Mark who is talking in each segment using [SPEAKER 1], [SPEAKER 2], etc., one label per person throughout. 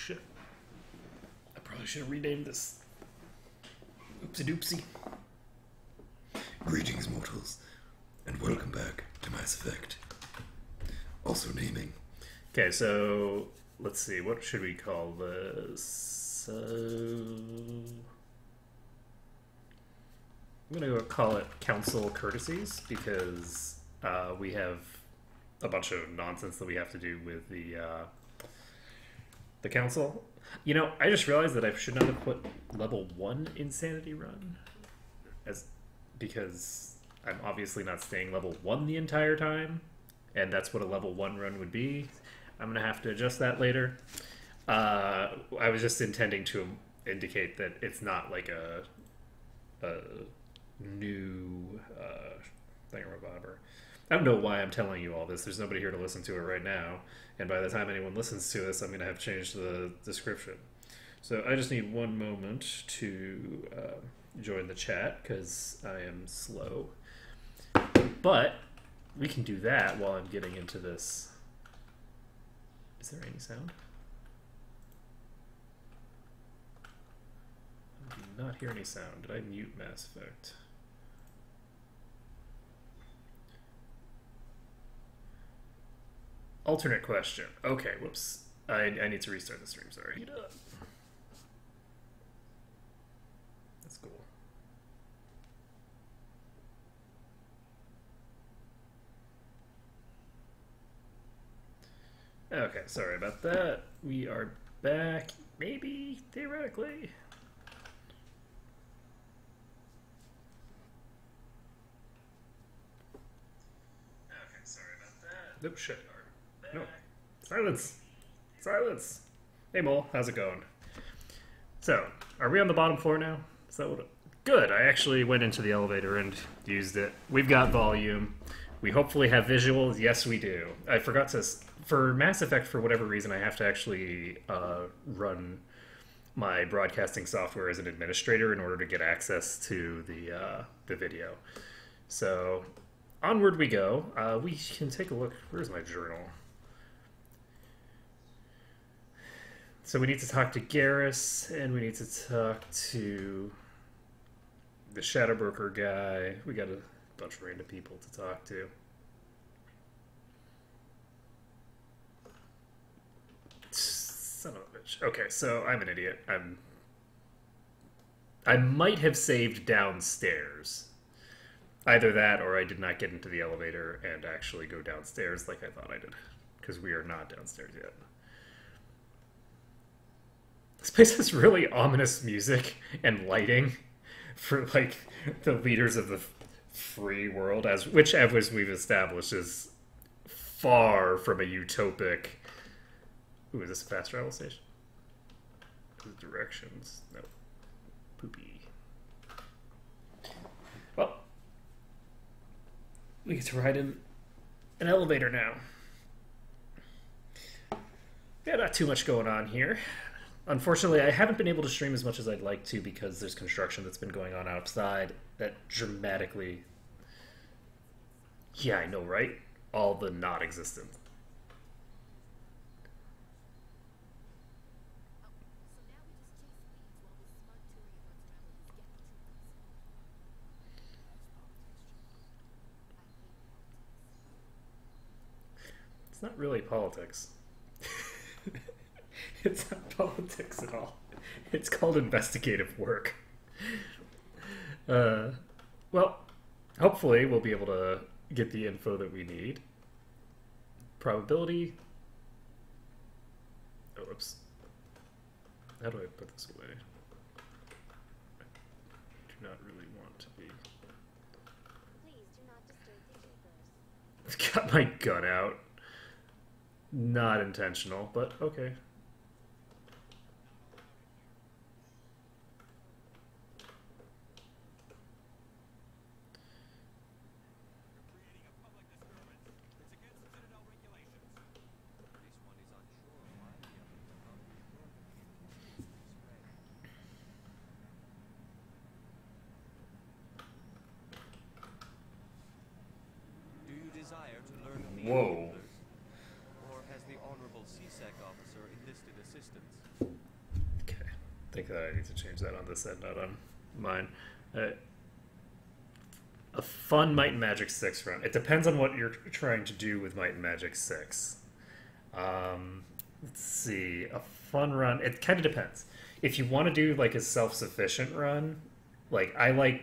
[SPEAKER 1] shit. I probably should have renamed this. Oopsie doopsie.
[SPEAKER 2] Greetings, mortals, and welcome back to Mass Effect. Also naming.
[SPEAKER 1] Okay, so let's see. What should we call this? I'm gonna go call it Council Courtesies because we have a bunch of nonsense that we have to do with the council. You know, I just realized that I should not have put level 1 insanity run because I'm obviously not staying level 1 the entire time, and that's what a level 1 run would be. I'm gonna have to adjust that later. I was just intending to indicate that it's not like a new thingamabobber. I don't know why I'm telling you all this. There's nobody here to listen to it right now. And by the time anyone listens to this, I'm going to have changed the description. So I just need one moment to join the chat because I am slow. But we can do that while I'm getting into this. Is there any sound? I do not hear any sound. Did I mute Mass Effect? Alternate question. Okay, whoops. I need to restart the stream, sorry. That's cool. Okay, sorry about that. We are back, maybe, theoretically. Okay, sorry about that. Nope, shit. No. Silence! Silence! Hey Mole, how's it going? So, are we on the bottom floor now? Is that what Good, I actually went into the elevator and used it. We've got volume. We hopefully have visuals. Yes, we do. I forgot to... For Mass Effect, for whatever reason, I have to actually run my broadcasting software as an administrator in order to get access to the video. So, onward we go. We can take a look. Where's my journal? So we need to talk to Garrus, and we need to talk to the Shadow Broker guy. We got a bunch of random people to talk to. Son of a bitch. Okay, so I'm an idiot. I might have saved downstairs. Either that, or I did not get into the elevator and actually go downstairs like I thought I did. Because we are not downstairs yet. This place has really ominous music and lighting for, like, the leaders of the free world, which, as we've established, is far from a utopic... Ooh, is this a fast travel station? Directions. No. Poopy. Well, we get to ride in an elevator now. Yeah, not too much going on here. Unfortunately, I haven't been able to stream as much as I'd like to because there's construction that's been going on outside that dramatically... Yeah, I know, right? All the not existent. It's not really politics. It's not politics at all. It's called investigative work. Well, hopefully we'll be able to get the info that we need. Probability. Oh, whoops. How do I put this away? I do not really want to be.
[SPEAKER 3] Please do not disturb the keepers.
[SPEAKER 1] I've got my gun out. Not intentional, but okay.
[SPEAKER 4] Do you desire to learn of the
[SPEAKER 1] Whoa.
[SPEAKER 4] Or has the honorable CSEC officer enlisted assistance.
[SPEAKER 1] Okay. I think that I need to change that on this end, not on mine. A fun Might and Magic 6 run. It depends on what you're trying to do with Might and Magic 6. Let's see. A fun run. It kind of depends. If you want to do like a self-sufficient run, like I like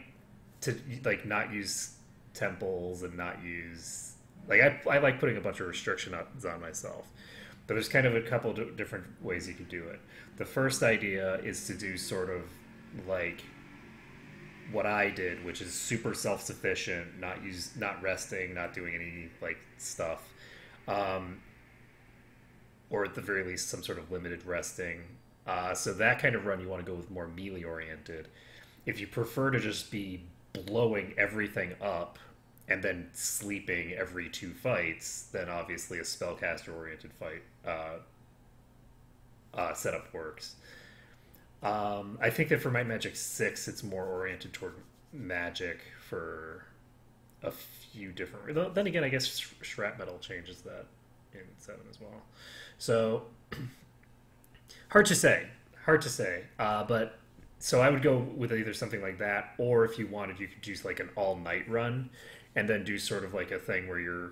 [SPEAKER 1] to like not use temples and not use like I like putting a bunch of restrictions on myself. But there's kind of a couple different ways you can do it. The first idea is to do sort of like what I did, which is super self-sufficient, not resting, not doing any like stuff, or at the very least some sort of limited resting. So that kind of run you want to go with more melee oriented. If you prefer to just be blowing everything up and then sleeping every 2 fights, then obviously a spellcaster oriented fight setup works. I think that for Might Magic 6, it's more oriented toward magic for a few different... Then again, I guess Shrapmetal changes that in 7 as well. So, hard to say. But, so I would go with either something like that, or if you wanted, you could do like an all-night run, and then do sort of like a thing where you're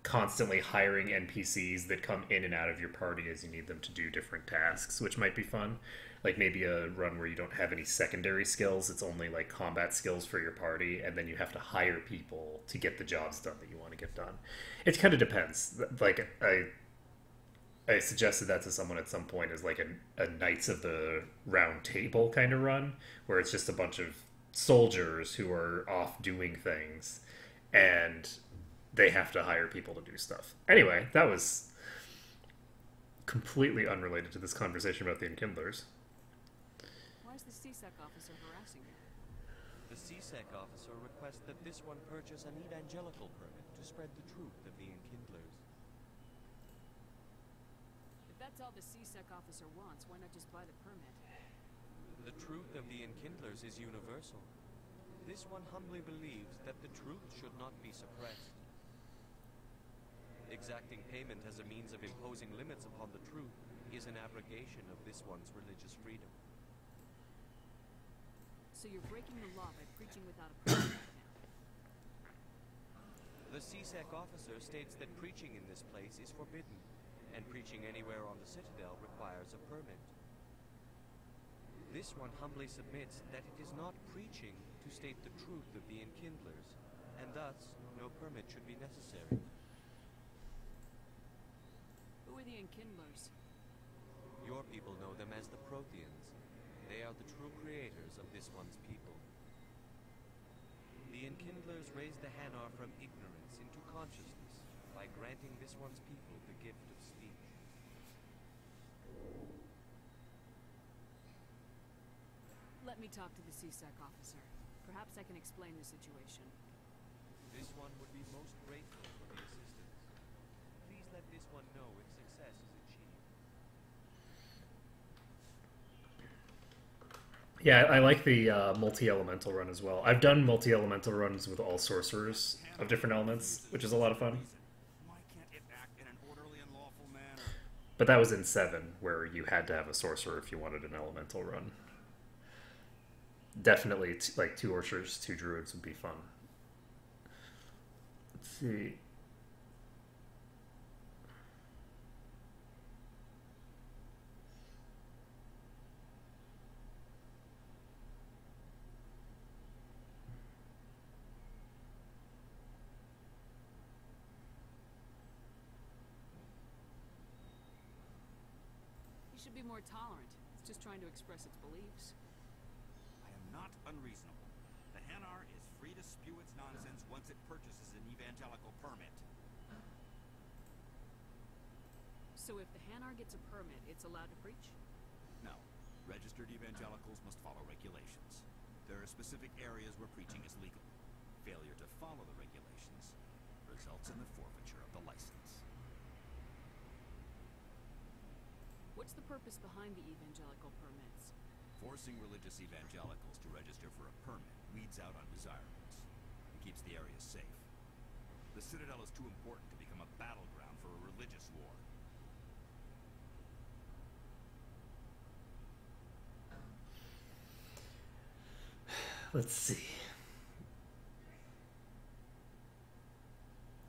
[SPEAKER 1] constantly hiring NPCs that come in and out of your party as you need them to do different tasks, which might be fun. Like maybe a run where you don't have any secondary skills, it's only like combat skills for your party, and then you have to hire people to get the jobs done that you want to get done. It kind of depends. Like I suggested that to someone at some point as like a Knights of the Round Table kind of run, where it's just a bunch of soldiers who are off doing things, and they have to hire people to do stuff. Anyway, that was completely unrelated to this conversation about the Enkindlers.
[SPEAKER 5] Why is the CSEC officer harassing you?
[SPEAKER 4] The CSEC officer requests that this one purchase an evangelical permit to spread the truth of the Enkindlers.
[SPEAKER 5] If that's all the CSEC officer wants, why not just buy the permit?
[SPEAKER 4] The truth of the Enkindlers is universal. This one humbly believes that the truth should not be suppressed. Exacting payment as a means of imposing limits upon the truth is an abrogation of this one's religious freedom.
[SPEAKER 5] So you're breaking the law by preaching without a permit right now.
[SPEAKER 4] The CSEC officer states that preaching in this place is forbidden, and preaching anywhere on the Citadel requires a permit. This one humbly submits that it is not preaching to state the truth of the Enkindlers, and thus no permit should be necessary.
[SPEAKER 5] Who are the Enkindlers?
[SPEAKER 4] Your people know them as the Protheans. They are the true creators of this one's people. The Enkindlers raised the Hanar from ignorance into consciousness by granting this one's people the gift of speech.
[SPEAKER 5] Let me talk to the CSEC officer. Perhaps I can explain the situation.
[SPEAKER 4] This one would be most grateful for the assistance. Please let this one know if success is achieved.
[SPEAKER 1] Yeah, I like the multi-elemental run as well. I've done multi-elemental runs with all sorcerers of different elements, which is a lot of fun.
[SPEAKER 6] Why can't it act in an orderly and lawful manner?
[SPEAKER 1] But that was in 7, where you had to have a sorcerer if you wanted an elemental run. Definitely, like 2 archers, 2 druids would be fun. Let's see.
[SPEAKER 5] You should be more tolerant. It's just trying to express its beliefs.
[SPEAKER 6] I am not unreasonable. The Hanar is free to spew its nonsense once it purchases an evangelical permit.
[SPEAKER 5] So if the Hanar gets a permit, it's allowed to preach?
[SPEAKER 6] No. Registered evangelicals must follow regulations. There are specific areas where preaching is legal. Failure to follow the regulations results in the forfeiture of the license.
[SPEAKER 5] What's the purpose behind the evangelical permits?
[SPEAKER 6] Forcing religious evangelicals to register for a permit weeds out undesirables and keeps the area safe. The Citadel is too important to become a battleground for a religious war.
[SPEAKER 1] Let's see.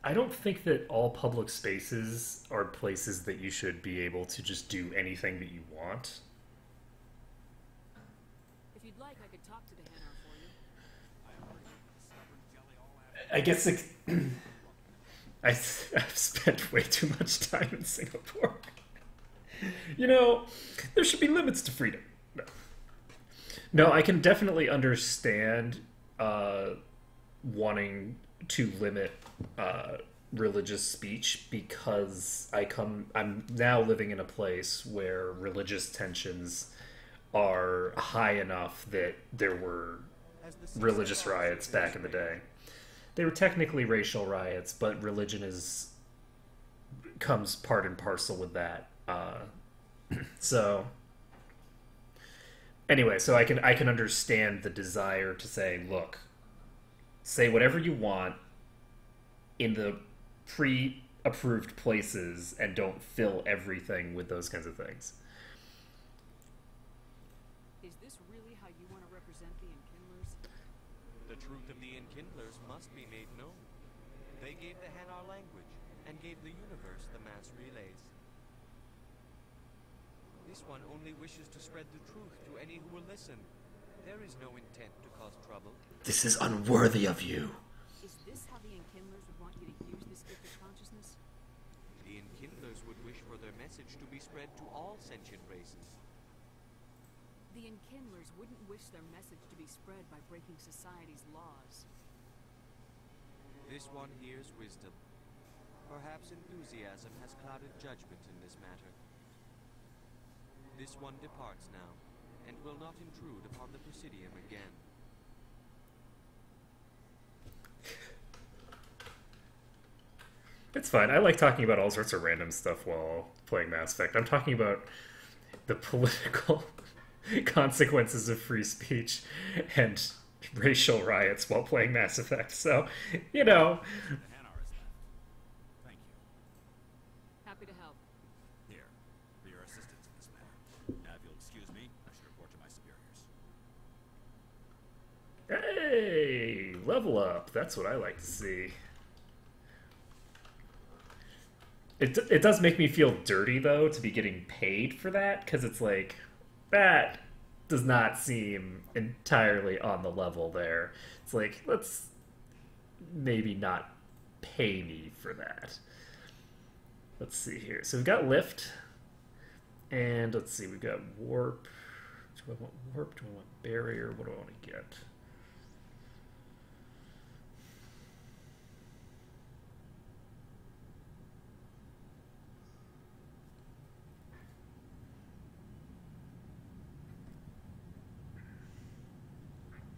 [SPEAKER 1] I don't think that all public spaces are places that you should be able to just do anything that you want.
[SPEAKER 5] If you'd like, I could talk to the Hanar for you.
[SPEAKER 1] I guess I've spent way too much time in Singapore. You know, there should be limits to freedom. No, I can definitely understand wanting to limit religious speech because I'm now living in a place where religious tensions are high enough that there were religious riots back in the day. They were technically racial riots, but religion comes part and parcel with that. So anyway, so I can understand the desire to say, look, say whatever you want in the pre-approved places and don't fill everything with those kinds of things.
[SPEAKER 5] Is this really how you want to represent the Enkindlers?
[SPEAKER 4] The truth of the Enkindlers must be made known. They gave the Hanar language and gave the universe the mass relays. This one only wishes to spread the truth to any who will listen. There is no intent to cause trouble.
[SPEAKER 2] This is unworthy of you.
[SPEAKER 5] Is this how the Enkindlers would want you to use this gift of consciousness?
[SPEAKER 4] The Enkindlers would wish for their message to be spread to all sentient races.
[SPEAKER 5] The Enkindlers wouldn't wish their message to be spread by breaking society's laws.
[SPEAKER 4] This one hears wisdom. Perhaps enthusiasm has clouded judgment in this matter. This one departs now, and will not intrude upon the Presidium again.
[SPEAKER 1] It's fine. I like talking about all sorts of random stuff while playing Mass Effect. I'm talking about the political consequences of free speech and racial riots while playing Mass Effect. So, you know.
[SPEAKER 6] The Hanar is left. Thank you.
[SPEAKER 5] Happy to help.
[SPEAKER 6] Here, for your assistance in this matter. Now, if you'll excuse me, I should report to my superiors.
[SPEAKER 1] Hey, level up. That's what I like to see. It does make me feel dirty, though, to be getting paid for that, because it's like, that does not seem entirely on the level there. It's like, let's maybe not pay me for that. Let's see here. So we've got lift, and let's see, we've got warp. Do I want warp? Do I want barrier? What do I want to get?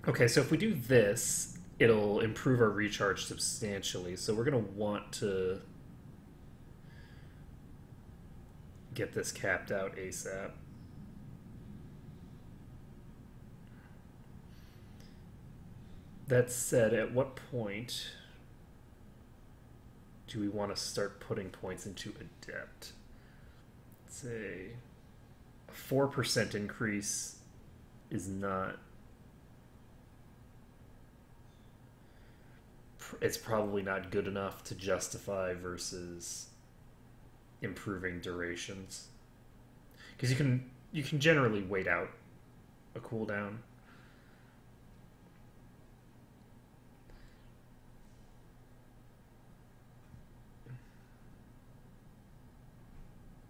[SPEAKER 1] Okay, so if we do this, it'll improve our recharge substantially. So we're going to want to get this capped out ASAP. That said, at what point do we want to start putting points into Adept? Let's say a 4% increase is not... It's probably not good enough to justify versus improving durations, because you can generally wait out a cooldown.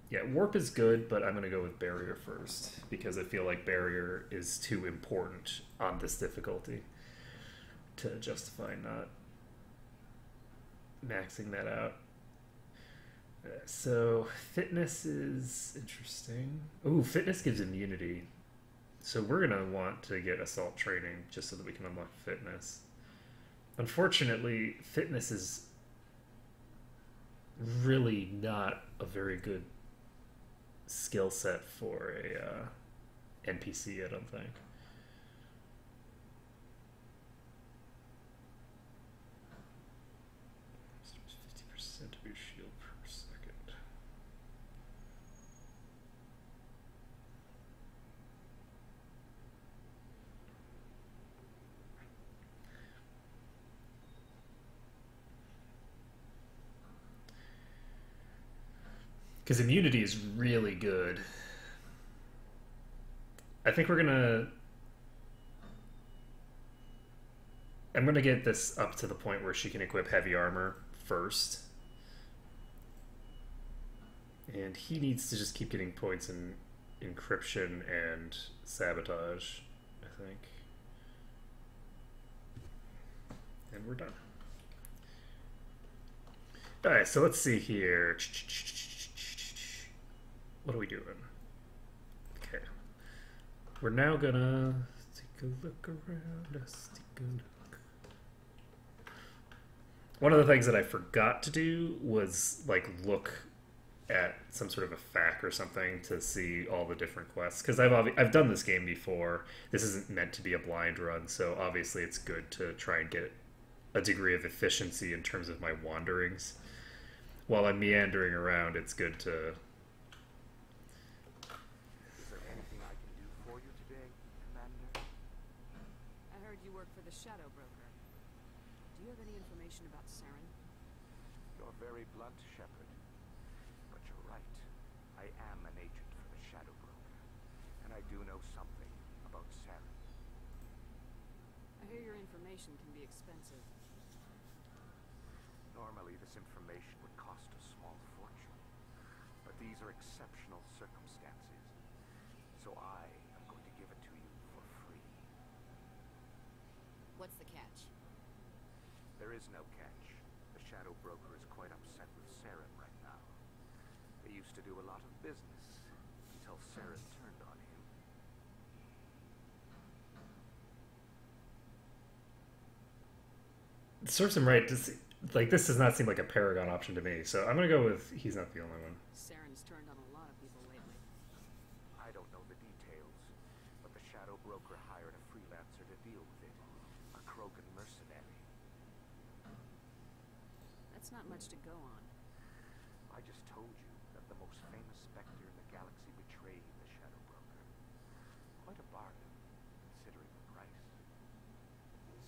[SPEAKER 1] Yeah, warp is good, but I'm going to go with barrier first because I feel like barrier is too important on this difficulty to justify not maxing that out. So fitness is interesting. Ooh, fitness gives immunity. So we're going to want to get assault training just so that we can unlock fitness. Unfortunately, fitness is really not a very good skill set for a NPC, I don't think. Of your shield per second. Because immunity is really good. I think we're gonna... I'm gonna get this up to the point where she can equip heavy armor first. And he needs to just keep getting points in encryption and sabotage, I think. And we're done. Alright, so let's see here. What are we doing? Okay. We're now gonna take a look around. Let's take a look. One of the things that I forgot to do was like look at some sort of a FAQ or something to see all the different quests, because I've done this game before. This isn't meant to be a blind run, so obviously it's good to try and get a degree of efficiency in terms of my wanderings. While I'm meandering around, it's good to...
[SPEAKER 7] Is there anything I can do for you today, Commander?
[SPEAKER 5] I heard you work for the Shadow Broker. Do you have any information about Saren?
[SPEAKER 7] You're very blunt, Shepard. But you're right. I am an agent for the Shadow Broker. And I do know something about Saren.
[SPEAKER 5] I hear your information can be expensive.
[SPEAKER 7] Normally, this information would cost a small fortune. But these are exceptional circumstances. So I am going to give it to you for free.
[SPEAKER 5] What's the catch?
[SPEAKER 7] There is no catch. The Shadow Broker is quite upset with Saren right now. They used to do a lot of business until Saren turned on him.
[SPEAKER 1] It serves him right to see, like, this does not seem like a Paragon option to me, so I'm gonna go with he's not the only one.
[SPEAKER 5] Saren's turned on a lot of people lately.
[SPEAKER 7] I don't know the details, but the Shadow Broker hired a freelancer to deal with it. A Krogan mercenary.
[SPEAKER 5] That's not much to go on.
[SPEAKER 7] I just told you that the most famous Spectre in the galaxy betrayed the Shadow Broker. Quite a bargain, considering the price.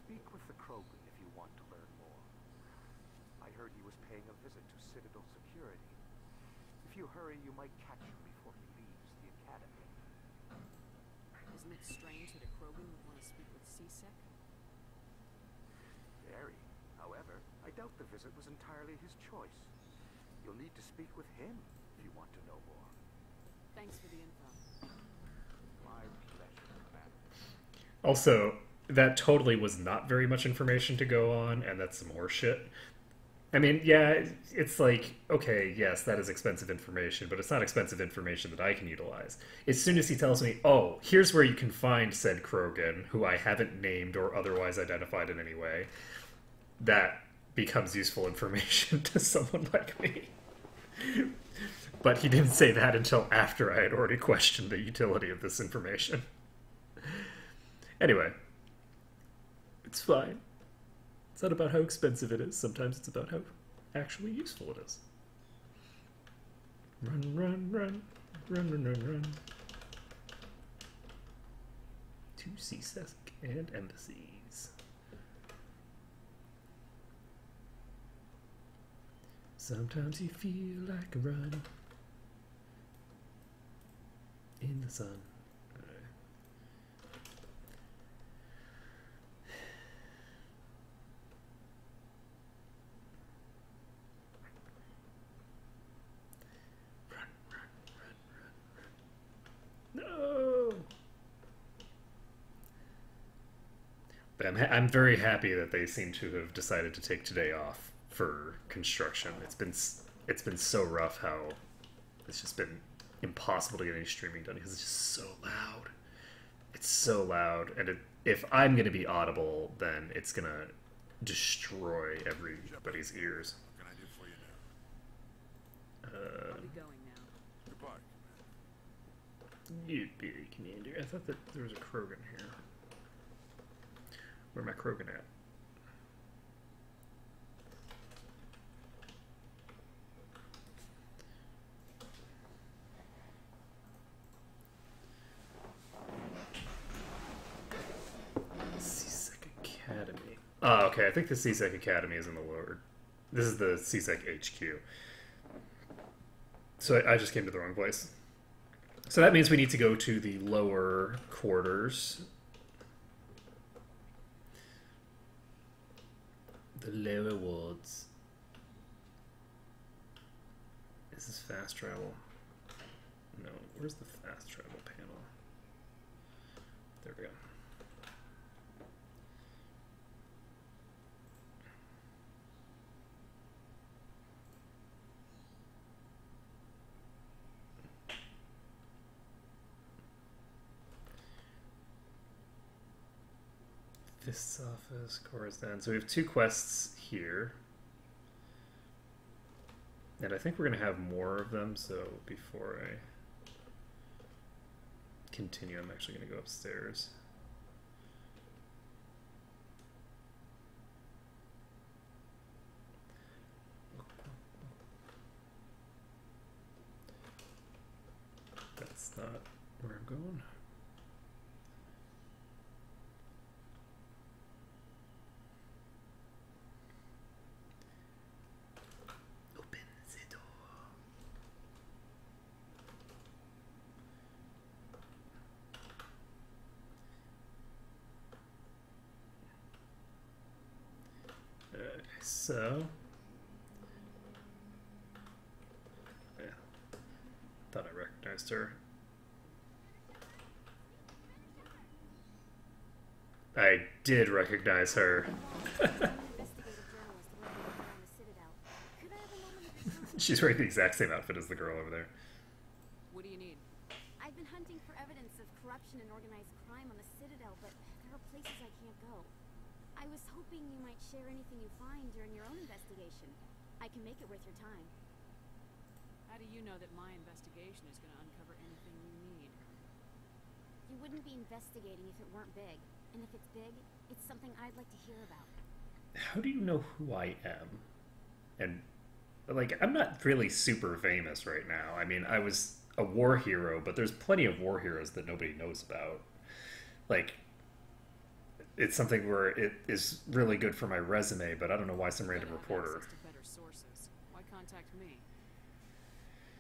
[SPEAKER 7] Speak with the Krogan if you want to learn more. I heard he was paying a visit to Citadel security. If you hurry, you might catch him before he leaves the Academy.
[SPEAKER 5] Isn't it strange that a Krogan would want to speak with C-Sec?
[SPEAKER 7] Very. However, I doubt the visit was entirely his choice. You'll need to speak with him if you want to know more.
[SPEAKER 5] Thanks for the info.
[SPEAKER 7] My pleasure, Commander.
[SPEAKER 1] Also, that totally was not very much information to go on, and that's some horse shit. I mean, yeah, it's like, okay, yes, that is expensive information, but it's not expensive information that I can utilize. As soon as he tells me, oh, here's where you can find said Krogan, who I haven't named or otherwise identified in any way, that becomes useful information to someone like me. But he didn't say that until after I had already questioned the utility of this information. Anyway, it's fine. It's not about how expensive it is. Sometimes it's about how actually useful it is. Run, run, run. Run, run, run, run. To CSEC and embassies. Sometimes you feel like a run in the sun. No. But I'm very happy that they seem to have decided to take today off for construction. It's been so rough how it's just been impossible to get any streaming done because it's just so loud. It's so loud, and if I'm going to be audible, then it's going to destroy everybody's ears.
[SPEAKER 6] What can I do for you now?
[SPEAKER 5] I'll be going now.
[SPEAKER 6] Goodbye,
[SPEAKER 1] You'd be a commander. I thought that there was a Krogan here. Where my Krogan at? CSEC Academy. Oh, okay. I think the CSEC Academy is in the lower. This is the CSEC HQ. So I just came to the wrong place. So that means we need to go to the lower quarters. The lower wards. Is this fast travel? No. Where's the fast travel panel? There we go. Fist's office, Courtesies. So we have 2 quests here. And I think we're going to have more of them, so before I continue, I'm actually going to go upstairs. That's not where I'm going. So, yeah, thought I recognized her. I did recognize her. She's wearing the exact same outfit as the girl over there.
[SPEAKER 5] What do you need?
[SPEAKER 3] I've been hunting for evidence of corruption and organized crime on the Citadel, but there are places I can't go. I was hoping you might share anything you find during your own investigation. I can make it worth your time.
[SPEAKER 5] How do you know that my investigation is going to uncover anything you need?
[SPEAKER 3] You wouldn't be investigating if it weren't big. And if it's big, it's something I'd like to hear about.
[SPEAKER 1] How do you know who I am? And, like, I'm not really super famous right now. I mean, I was a war hero, but there's plenty of war heroes that nobody knows about. Like, it's something where it is really good for my resume, but I don't know why some random reporter.
[SPEAKER 5] Access to better sources. Why contact me?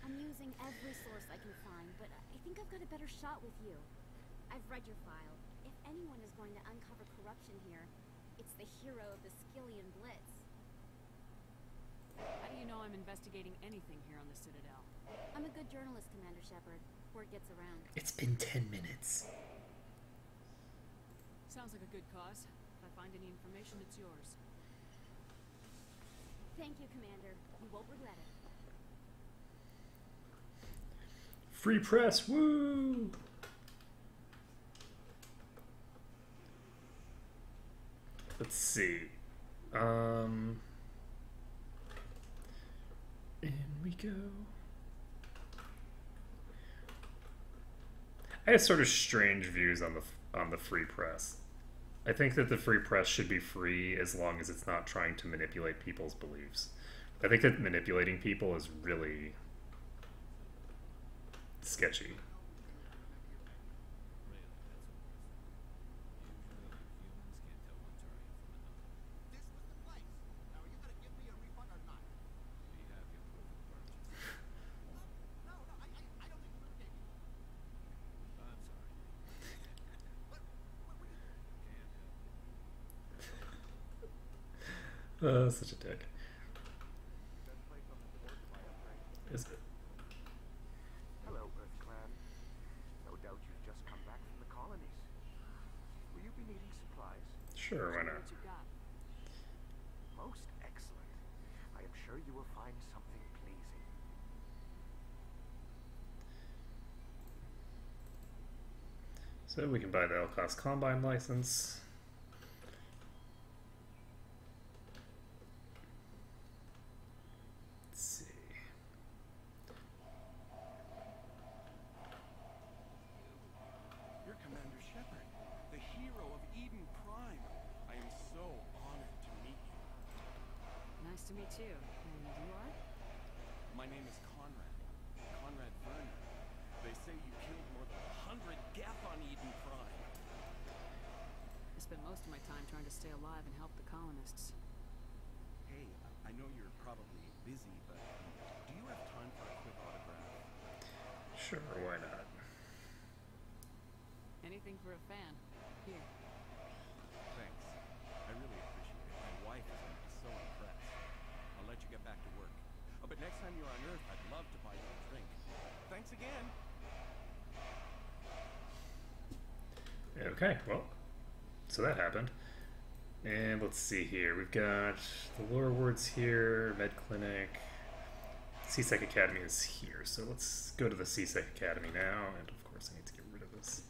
[SPEAKER 3] I'm using every source I can find, but I think I've got a better shot with you. I've read your file. If anyone is going to uncover corruption here, it's the hero of the Skillian Blitz.
[SPEAKER 5] How do you know I'm investigating anything here on the Citadel?
[SPEAKER 3] I'm a good journalist, Commander Shepard. Word gets around.
[SPEAKER 1] It's been 10 minutes.
[SPEAKER 5] Sounds like a good cause. If I find any information, it's yours.
[SPEAKER 3] Thank you, Commander. You won't regret it.
[SPEAKER 1] Free press, woo! Let's see. In we go. I have sort of strange views on the free press. I think that the free press should be free as long as it's not trying to manipulate people's beliefs. I think that manipulating people is really sketchy. Such a dick. Is it?
[SPEAKER 7] Hello, Earth Clan. No doubt you've just come back from the colonies. Will you be needing supplies?
[SPEAKER 1] Sure, why not?
[SPEAKER 5] What you got?
[SPEAKER 7] Most excellent. I am sure you will find something pleasing.
[SPEAKER 1] So we can buy the L-Class Combine license.
[SPEAKER 5] Me too. And you are?
[SPEAKER 6] My name is Conrad. Conrad Verner. They say you killed more than 100 Geth on Eden Prime.
[SPEAKER 5] I spent most of my time trying to stay alive and help the colonists.
[SPEAKER 6] Hey, I know you're probably busy, but do you have time for a quick autograph?
[SPEAKER 1] Sure, why not?
[SPEAKER 5] Anything for a fan. Here.
[SPEAKER 6] Thanks. I really appreciate it. My wife is going to be so impressed. I'll let you get back to work. Oh, but next time you're on Earth, I'd love to buy you a drink. Thanks again.
[SPEAKER 1] Okay, well, so that happened. And let's see here. We've got the lower wards here, Med Clinic. CSEC Academy is here, so let's go to the CSEC Academy now, and of course I need to get rid of this.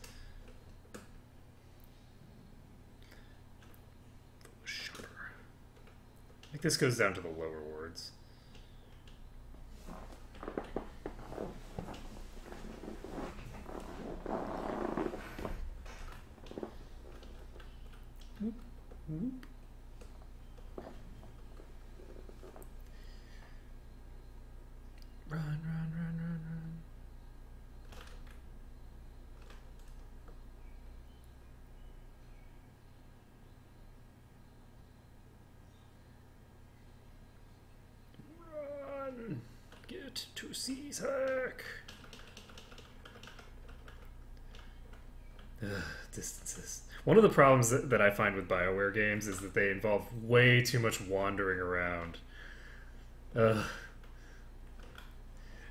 [SPEAKER 1] The shopper. I think this goes down to the lower wards. Whoop, whoop. Run, run, run, run, run. Run! Get to CSEC! Distances. One of the problems that I find with BioWare games is that they involve way too much wandering around.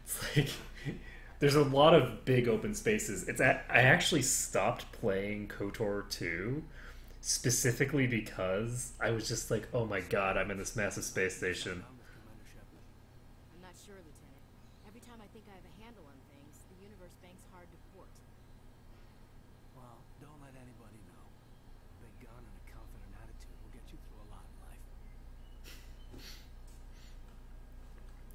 [SPEAKER 1] It's like there's a lot of big open spaces. I actually stopped playing KOTOR 2 specifically because I was just like, oh my god, I'm in this massive space station.
[SPEAKER 8] I'm not sure, Lieutenant. Every time I think I have a handle on things, the universe bank's hard to port.
[SPEAKER 9] Well, don't let anybody know. A big gun and a confident attitude will get you through a lot in life.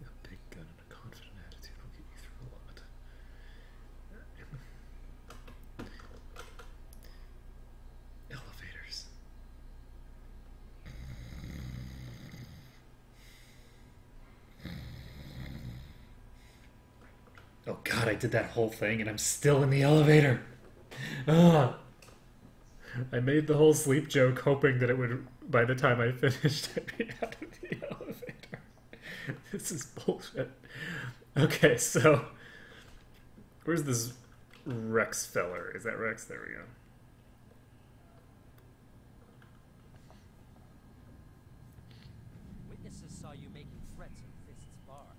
[SPEAKER 1] A big gun and a confident attitude will get you through a lot. Elevators. Oh god, I did that whole thing and I'm still in the elevator. Ugh. I made the whole sleep joke hoping that it would, by the time I finished, I'd be out of the elevator. This is bullshit. Okay, so where's this Rex feller? Is that Rex? There we go.
[SPEAKER 10] Witnesses saw you making threats in Fist's bar.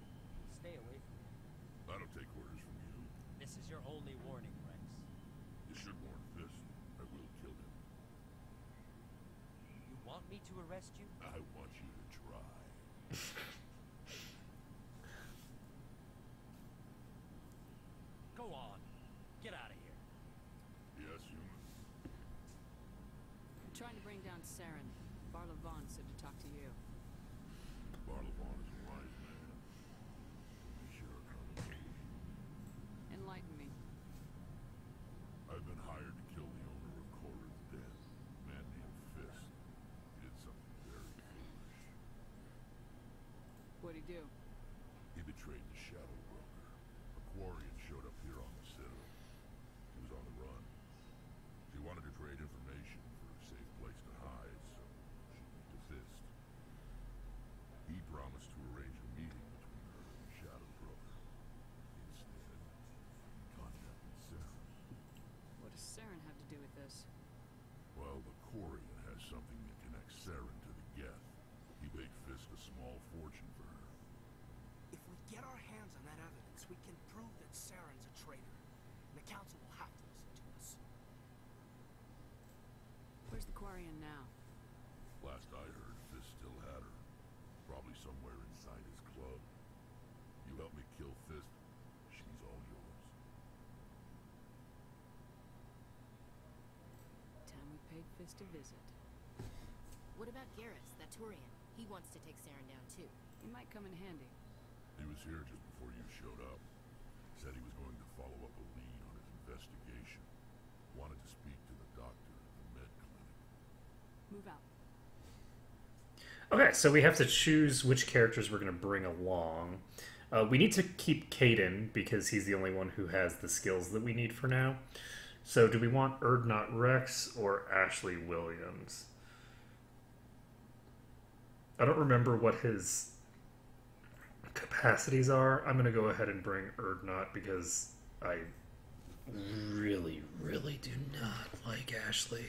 [SPEAKER 10] Stay away from him.
[SPEAKER 2] I don't take orders from you.
[SPEAKER 10] This is your only warning, Rex.
[SPEAKER 2] You should warn Fist. I will kill him.
[SPEAKER 10] You want me to arrest you?
[SPEAKER 2] I want you to try.
[SPEAKER 10] Go on. Get out of here.
[SPEAKER 2] Yes, human.
[SPEAKER 5] I'm trying to bring down Saren. Barlavon said to talk to you.
[SPEAKER 2] Barlavon is a wise man. Be sure, Colonel.
[SPEAKER 5] Enlighten me.
[SPEAKER 2] I've been hired to kill the owner of Cora's Den, a man named Fist. He did something very foolish.
[SPEAKER 5] What'd he do?
[SPEAKER 2] He betrayed the Shadow Broker. A Quarian showed up here on the Citadel. He was on the run. She wanted to trade information for a safe place to hide, so she went to Fist. He promised to arrange a meeting between her and the Shadow Broker. Instead, he contacted Sarah.
[SPEAKER 5] What does Saren have to do with this?
[SPEAKER 2] Well, the Quarian has something that connects Saren to the Geth. He paid Fist a small fortune for her.
[SPEAKER 9] If we get our hands on that evidence, we can prove that Saren's a traitor. The Council will have to listen to us.
[SPEAKER 5] Where's the Quarian now?
[SPEAKER 2] Last I heard, Fist still had her. Probably somewhere inside his club. You help me kill Fist, she's all yours.
[SPEAKER 5] Time we paid Fist a visit.
[SPEAKER 8] What about Garrus, that Turian? He wants to take Saren down too.
[SPEAKER 5] He might come in handy.
[SPEAKER 2] He was here just before you showed up. Said he was going to follow up a lead on his investigation. Wanted to speak to the doctor at the med clinic.
[SPEAKER 5] Move out.
[SPEAKER 1] Okay, so we have to choose which characters we're going to bring along. We need to keep Caden because he's the only one who has the skills that we need for now. So do we want Erdnot Rex or Ashley Williams? I don't remember what his capacities are. I'm going to go ahead and bring Erdnot because I really, really do not like Ashley.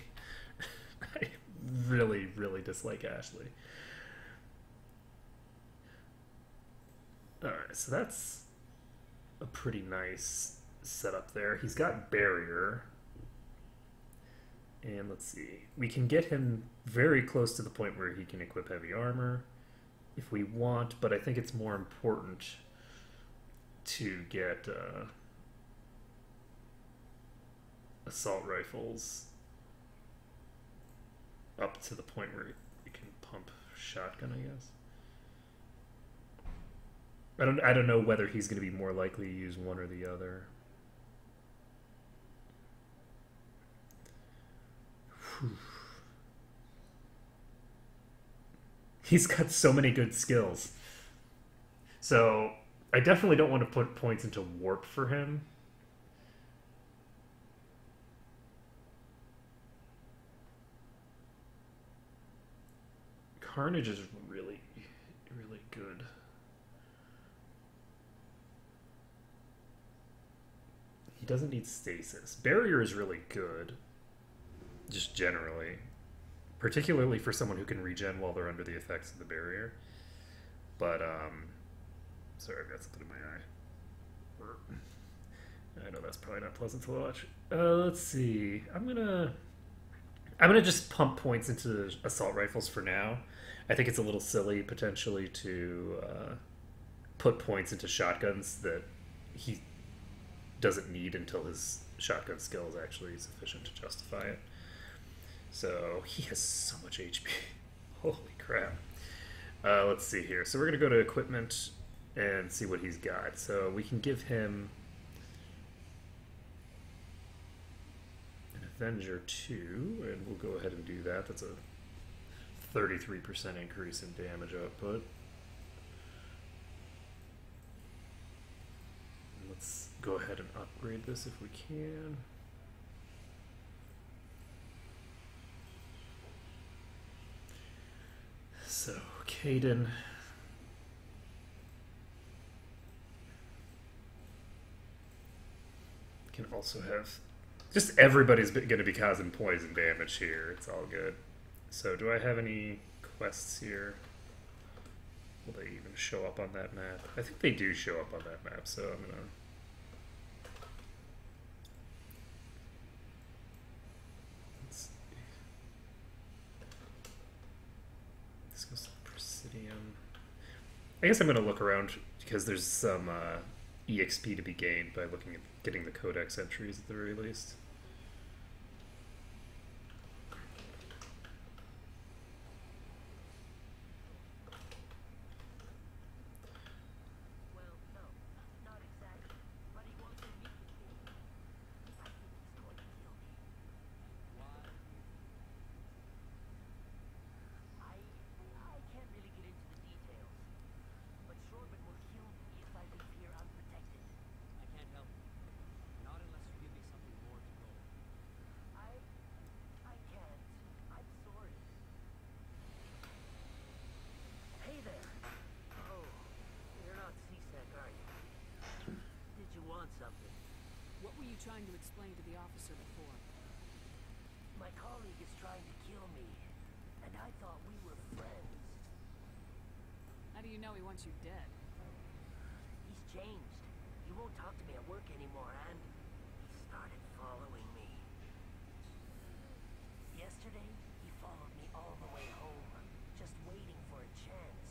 [SPEAKER 1] I really, really dislike Ashley. Alright, so that's a pretty nice setup there. He's got barrier. And let's see. We can get him very close to the point where he can equip heavy armor if we want, but I think it's more important to get assault rifles up to the point where you can pump shotgun, I guess. I don't know whether he's going to be more likely to use one or the other. Whew. He's got so many good skills. So I definitely don't want to put points into warp for him. Carnage is really, really good. He doesn't need stasis. Barrier is really good, just generally. Particularly for someone who can regen while they're under the effects of the barrier. But, sorry, I've got something in my eye. I know that's probably not pleasant to watch. Let's see. I'm gonna just pump points into assault rifles for now. I think it's a little silly, potentially, to put points into shotguns that he doesn't need until his shotgun skill is actually sufficient to justify it. So he has so much HP. Holy crap. Let's see here. So we're going to go to equipment and see what he's got. So we can give him an Avenger 2, and we'll go ahead and do that. That's a 33% increase in damage output. Let's go ahead and upgrade this if we can. So, Caden. Can also have... Just everybody's going to be causing poison damage here. It's all good. So, do I have any quests here? Will they even show up on that map? I think they do show up on that map, so I'm going to... I guess I'm going to look around because there's some EXP to be gained by looking at getting the codex entries at the very least.
[SPEAKER 11] Well, no, not exactly. But he wants to meet with me. I think he's going to kill me. Why? I can't really get into the details. But Shorman will kill me if I leave here unprotected.
[SPEAKER 10] I can't help you. Not unless you give me something more to go.
[SPEAKER 11] I can't. I'm sorry. Hey there. Oh, you're not seasick, are you? Did you want something?
[SPEAKER 5] What were you trying to explain to the officer before?
[SPEAKER 11] My colleague is trying to kill me, and I thought we were friends.
[SPEAKER 5] How do you know he wants you dead?
[SPEAKER 11] He's changed. He won't talk to me at work anymore, and he started following me. Yesterday, he followed me all the way home, just waiting for a chance.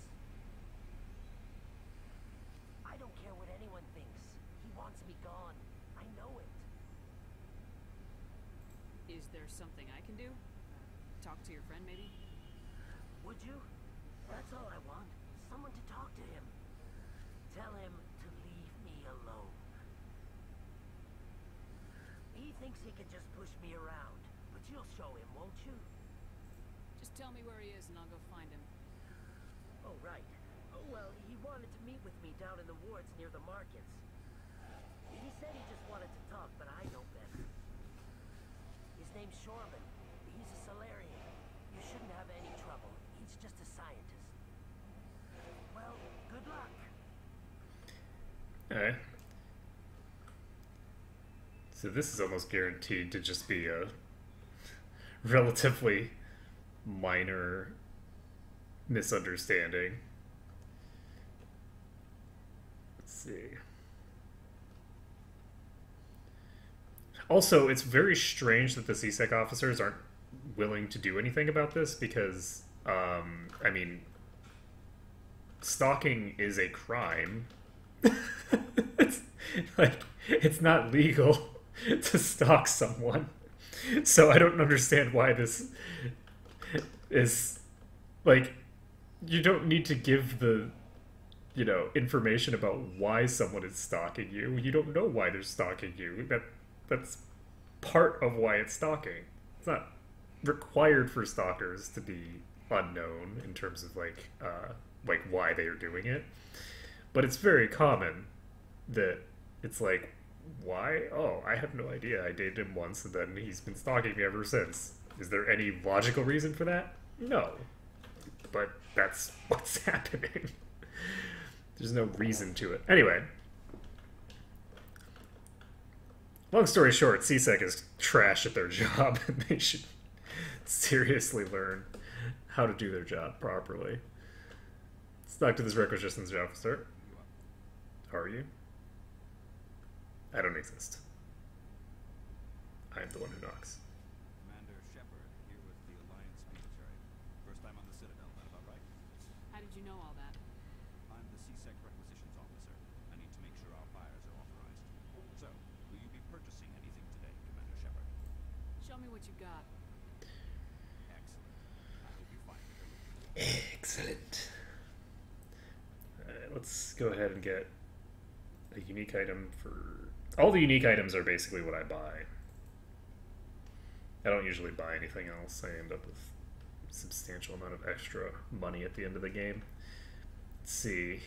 [SPEAKER 11] I don't care what anyone thinks. He wants me gone. I know it.
[SPEAKER 5] Is there something I can do? Talk to your friend, maybe?
[SPEAKER 11] Would you? That's all I want. Someone to talk to him. Tell him to leave me alone. He thinks he can just push me around, but you'll show him, won't you?
[SPEAKER 5] Just tell me where he is and I'll go find him.
[SPEAKER 11] Oh, right. Oh, well, he wanted to meet with me down in the wards near the markets. He said he just wanted to talk, but I know better. His name's Shorman. He's a Solarian. You shouldn't have any trouble. He's just a scientist. Well, good luck.
[SPEAKER 1] Alright. So this is almost guaranteed to just be a relatively minor misunderstanding. Let's see. Also, it's very strange that the CSEC officers aren't willing to do anything about this because, I mean, stalking is a crime. It's, like, it's not legal to stalk someone. So I don't understand why this is, like, you don't need to give the, you know, information about why someone is stalking you. You don't know why they're stalking you. That's part of why it's stalking. It's not required for stalkers to be unknown in terms of like why they are doing it. But it's very common that it's like, why? Oh, I have no idea. I dated him once and then he's been stalking me ever since. Is there any logical reason for that? No. But that's what's happening. There's no reason to it. Anyway. Long story short, CSEC is trash at their job, and they should seriously learn how to do their job properly. Let's talk to this requisitions officer. How are you? I don't exist. I am the one who knocks.
[SPEAKER 6] Commander Shepard, here with the Alliance military. First time on the Citadel, that about right?
[SPEAKER 5] How did you know all that?
[SPEAKER 6] I'm the CSEC requisitions officer. I need to make sure our buyers are authorized. So, will you be purchasing anything today, Commander Shepard?
[SPEAKER 5] Show me what you got.
[SPEAKER 6] Excellent. I hope you find it.
[SPEAKER 1] Excellent. Alright, let's go ahead and get a unique item for... All the unique items are basically what I buy. I don't usually buy anything else. I end up with a substantial amount of extra money at the end of the game. Let's see.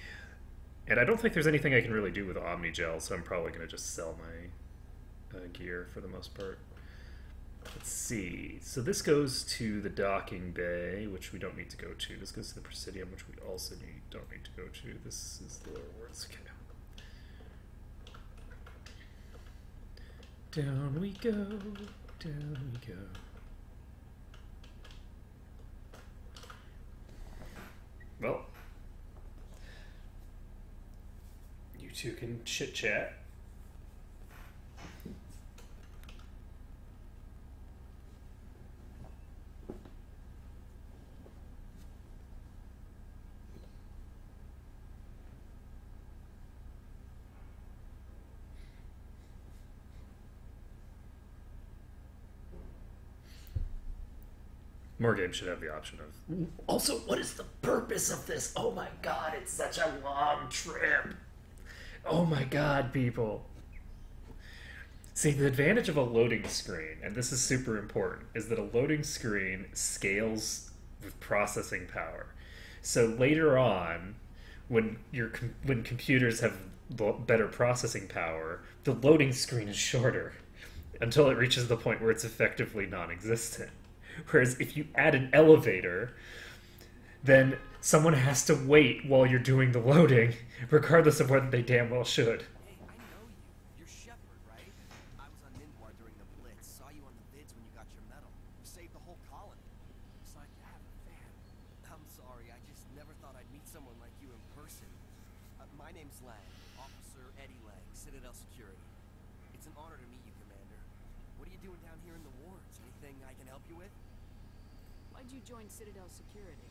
[SPEAKER 1] And I don't think there's anything I can really do with Omnigel, so I'm probably going to just sell my gear for the most part. Let's see. So this goes to the docking bay, which we don't need to go to. This goes to the Presidium, which we also don't need to go to. This is the lower wards. Okay. Down we go, down we go. Well, you two can chit-chat. More games should have the option of... Also, what is the purpose of this? Oh my god, it's such a long trip. Oh my god, people. See, the advantage of a loading screen, and this is super important, is that a loading screen scales with processing power. So later on, when computers have better processing power, the loading screen is shorter until it reaches the point where it's effectively non-existent. Whereas if you add an elevator, then someone has to wait while you're doing the loading, regardless of whether they damn well should.
[SPEAKER 9] Hey, I know you. You're Shepard, right? I was on Nindwar during the Blitz. Saw you on the vids when you got your medal. You saved the whole colony. Looks like you have a fan. I'm sorry, I just never thought I'd meet someone like you in person. My name's Lang, Officer Eddie Lang, Citadel Security. It's an honor to meet you, Commander. What are you doing down here in the wards? Anything I can help you with?
[SPEAKER 5] Why'd you join Citadel Security?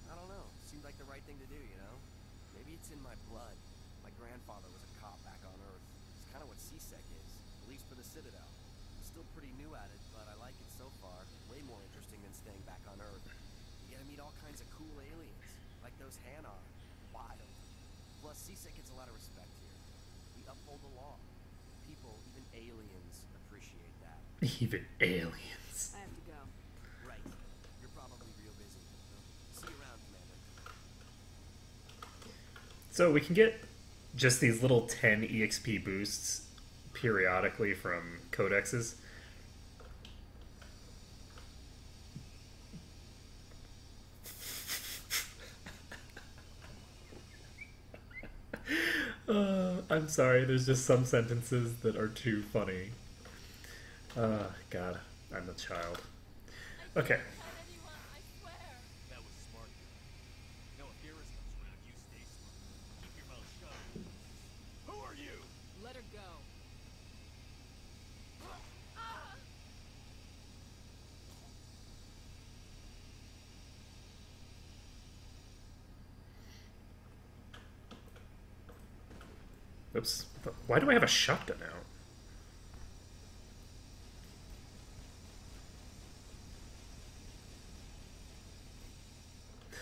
[SPEAKER 9] I don't know. Seemed like the right thing to do, you know? Maybe it's in my blood. My grandfather was a cop back on Earth. It's kind of what CSEC is, at least for the Citadel. I'm still pretty new at it, but I like it so far. Way more interesting than staying back on Earth. You get to meet all kinds of cool aliens, like those Hanar. Wild. Plus, CSEC gets a lot of respect here. We uphold the law. People, even aliens, appreciate that.
[SPEAKER 1] Even aliens.
[SPEAKER 5] I have to go.
[SPEAKER 9] Right. You're probably real busy. See you around, Commander.
[SPEAKER 1] So we can get just these little 10 EXP boosts periodically from codexes. I'm sorry, there's just some sentences that are too funny God, I'm a child. Okay.
[SPEAKER 6] That was smart. No, if Garrus comes around, you stay smart. Keep your mouth shut. Who are you?
[SPEAKER 5] Let her go.
[SPEAKER 1] Oops. Why do I have a shotgun out?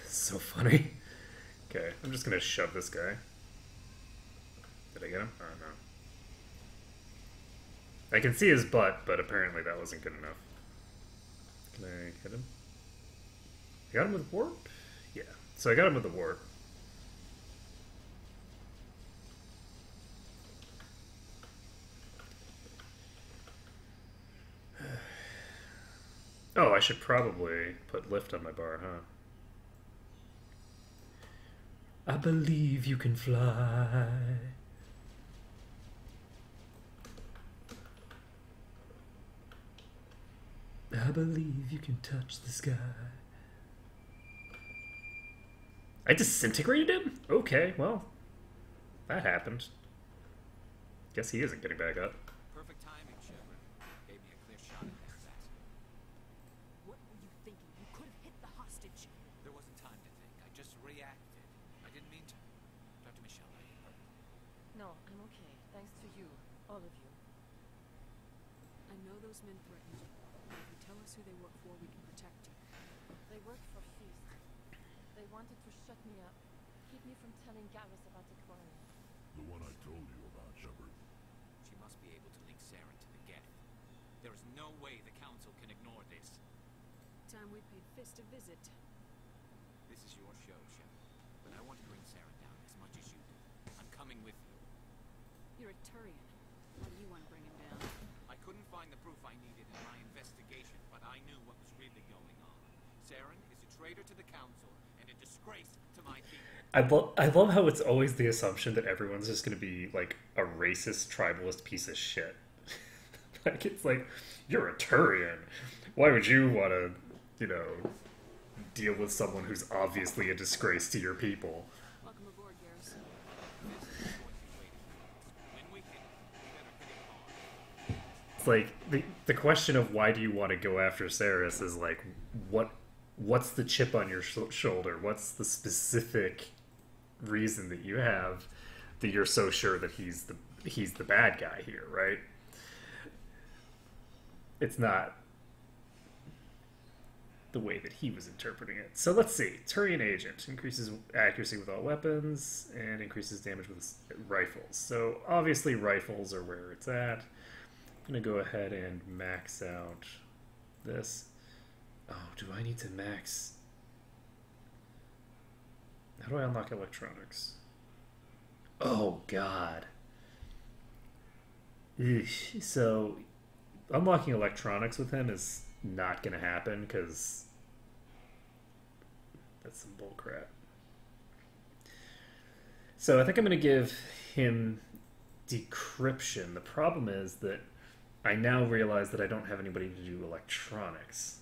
[SPEAKER 1] So funny. Okay, I'm just gonna shove this guy. Did I get him? Oh no. I can see his butt, but apparently that wasn't good enough. Can I hit him? I got him with warp? Yeah. So I got him with the warp. Oh, I should probably put lift on my bar, huh? I believe you can fly. I believe you can touch the sky. I disintegrated him? Okay, well, that happened. Guess he isn't getting back up.
[SPEAKER 6] Perfect timing, Shepard. Gave me a clear shot at his ass.
[SPEAKER 5] What were you thinking? You could have hit the hostage.
[SPEAKER 6] There wasn't time to think. I just reacted. I didn't mean to. Dr. Michelle, are you hurt?
[SPEAKER 11] No, I'm okay. Thanks to you. All of you.
[SPEAKER 5] I know those men threatened you. But if you tell us who they work for, we can protect you.
[SPEAKER 11] They work for Feast. They wanted to shut me up. Keep me from telling Garrus about the quarry.
[SPEAKER 2] The one I told you about, Shepard.
[SPEAKER 6] She must be able to link Saren to the Geth. There is no way the Council can ignore this.
[SPEAKER 5] Time we paid Fist a visit.
[SPEAKER 6] This is your show, Shepard. But I want to bring Saren down as much as you do. I'm coming with you.
[SPEAKER 5] You're a Turian. Why do you want to bring him down?
[SPEAKER 6] I couldn't find the proof I needed in my investigation, but I knew what was really going on. Saren is a traitor to the Council and a disgrace to my people.
[SPEAKER 1] I love how it's always the assumption that everyone's just going to be like a racist, tribalist piece of shit. Like, it's like, you're a Turian. Why would you want to, you know, deal with someone who's obviously a disgrace to your people?
[SPEAKER 5] Welcome aboard, Garrus.
[SPEAKER 1] It's like, the question of why do you want to go after Saris is like, what's the chip on your shoulder? What's the specific reason that you have that you're so sure that he's the bad guy here, right? It's not the way that he was interpreting it. So let's see. Turian agent increases accuracy with all weapons and increases damage with rifles. So obviously rifles are where it's at. I'm gonna go ahead and max out this. Oh, do I need to max? How do I unlock electronics? Oh, God. Eesh. So, unlocking electronics with him is not going to happen because that's some bullcrap. So, I think I'm going to give him decryption. The problem is that I now realize that I don't have anybody to do electronics.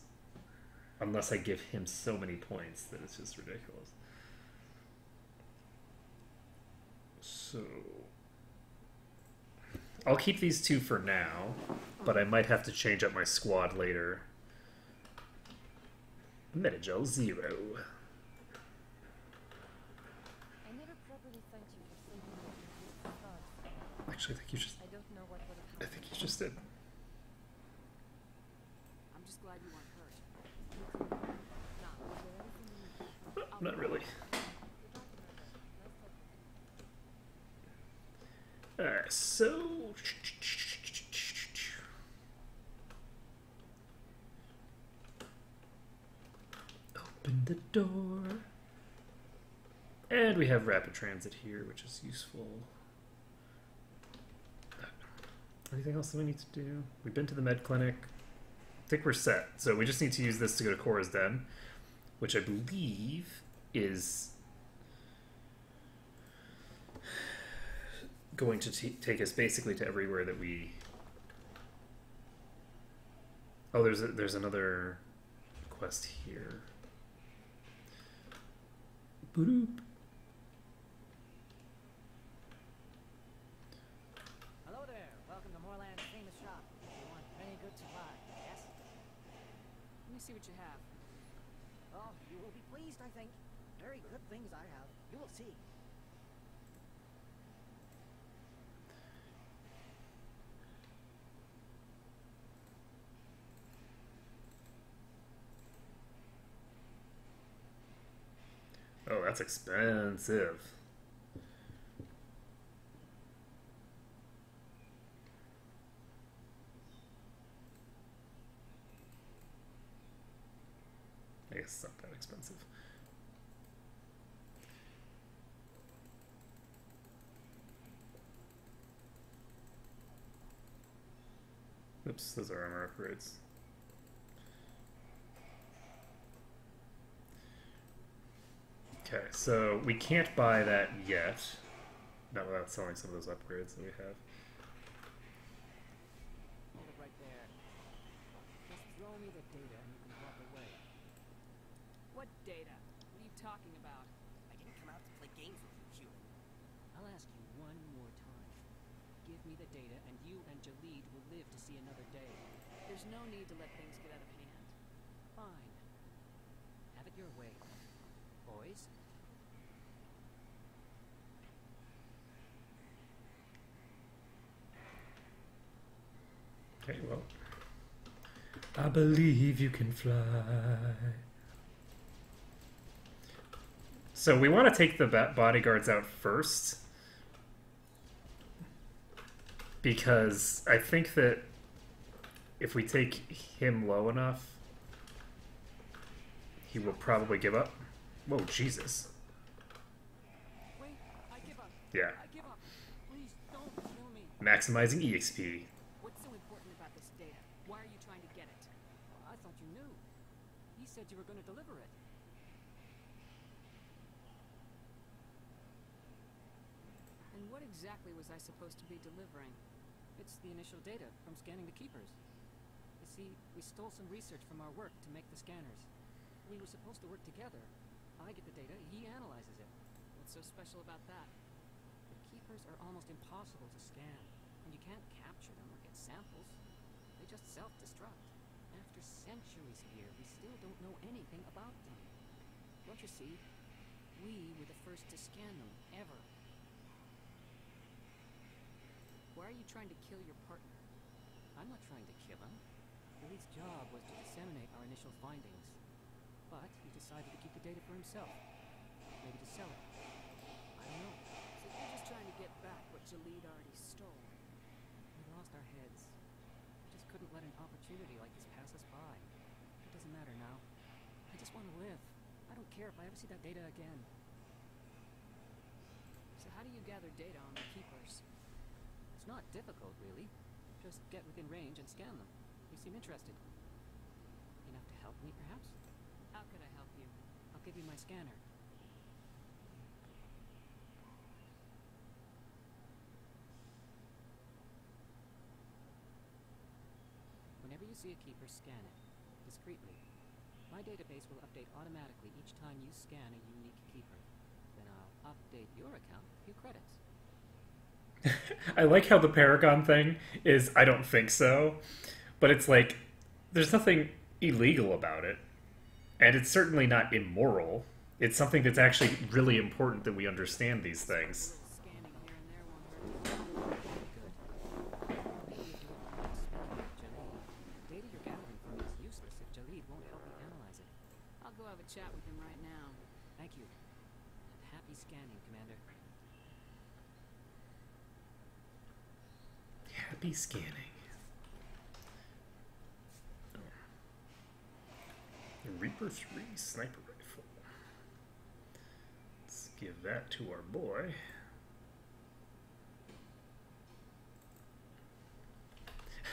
[SPEAKER 1] Unless I give him so many points that it's just ridiculous. So I'll keep these two for now, but I might have to change up my squad later. Medigel 0.
[SPEAKER 11] I never properly thanked you for saving me from this flood.
[SPEAKER 1] Actually, I think you just.
[SPEAKER 11] I don't know what would have
[SPEAKER 1] I
[SPEAKER 11] happened.
[SPEAKER 1] think you just did.
[SPEAKER 5] I'm just glad you weren't hurt.
[SPEAKER 11] Now, is there anything you need?
[SPEAKER 1] Not really. Alright, so. Open the door. And we have rapid transit here, which is useful. Anything else that we need to do? We've been to the med clinic. I think we're set. So we just need to use this to go to Cora's Den, which I believe is going to take us basically to everywhere that we Oh, there's another quest here. Boop.
[SPEAKER 10] Hello there. Welcome to Moorland's famous shop. You want any good supply? Yes?
[SPEAKER 5] Let me see what you have.
[SPEAKER 10] Oh, you will be pleased, I think. Very good things I have. You will see.
[SPEAKER 1] Oh, that's expensive. I guess it's not that expensive. Oops, those are armor upgrades. Okay, so we can't buy that yet. Not without selling some of those upgrades that we have.
[SPEAKER 10] Hold it right there. Just throw me the data and you can walk away.
[SPEAKER 5] What data? What are you talking about?
[SPEAKER 9] I didn't come out to play games with you, human.
[SPEAKER 10] I'll ask you one more time. Give me the data and you and Jalid will live to see another day.
[SPEAKER 5] There's no need to let things get out of hand.
[SPEAKER 10] Fine. Have it your way. Boys?
[SPEAKER 1] Okay, well. I believe you can fly. So we want to take the bodyguards out first. Because I think that if we take him low enough, he will probably give up. Whoa, Jesus.
[SPEAKER 5] Wait, I give up.
[SPEAKER 1] Yeah.
[SPEAKER 5] I give up. Please don't kill me.
[SPEAKER 1] Maximizing EXP.
[SPEAKER 5] What's so important about this data? Why are you trying to get it?
[SPEAKER 10] I thought you knew. You said you were going to deliver it.
[SPEAKER 5] And what exactly was I supposed to be delivering?
[SPEAKER 10] It's the initial data from scanning the keepers. You see, we stole some research from our work to make the scanners. We were supposed to work together. I get the data, he analyzes it.
[SPEAKER 5] What's so special about that?
[SPEAKER 10] The keepers are almost impossible to scan, and you can't capture them or get samples. They just self-destruct. After centuries here, we still don't know anything about them. Don't you see? We were the first to scan them, ever.
[SPEAKER 5] Why are you trying to kill your partner?
[SPEAKER 10] I'm not trying to kill him. Billy's job was to disseminate our initial findings. But he decided to keep the data for himself. Maybe to sell it. I don't know.
[SPEAKER 5] So you're just trying to get back what Jalid already stole.
[SPEAKER 10] We lost our heads. We just couldn't let an opportunity like this pass us by. It doesn't matter now. I just want to live. I don't care if I ever see that data again.
[SPEAKER 5] So how do you gather data on the keepers?
[SPEAKER 10] It's not difficult, really. Just get within range and scan them. You seem interested. Enough to help me, perhaps?
[SPEAKER 5] How could I help you?
[SPEAKER 10] I'll give you my scanner. Whenever you see a keeper, scan it. Discreetly. My database will update automatically each time you scan a unique keeper. Then I'll update your account with a few credits.
[SPEAKER 1] I like how the Paragon thing is, I don't think so. But it's like, there's nothing illegal about it. And it's certainly not immoral. It's something that's actually really important that we understand these things.
[SPEAKER 5] Scanning here and there won't hurt.
[SPEAKER 10] Good. Data you're gathering from me is useless if Jalid won't help me analyze it.
[SPEAKER 5] I'll go have a chat with him right now.
[SPEAKER 10] Thank you. And happy scanning, Commander.
[SPEAKER 1] Happy scanning. Reaper 3 sniper rifle. Let's give that to our boy.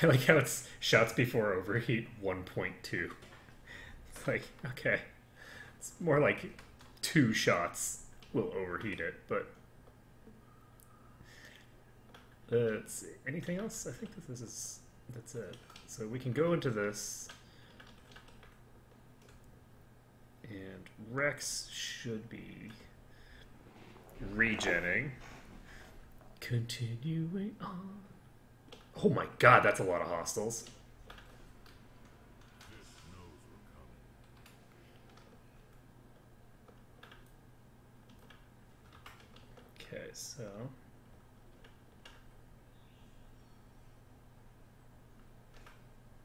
[SPEAKER 1] I like how it's shots before overheat 1.2. It's like, okay. It's more like 2 shots will overheat it, but let's see. Anything else? I think that this is That's it. So we can go into this. And Rex should be regenning. Continuing on. Oh my god, that's a lot of hostiles. Okay, so...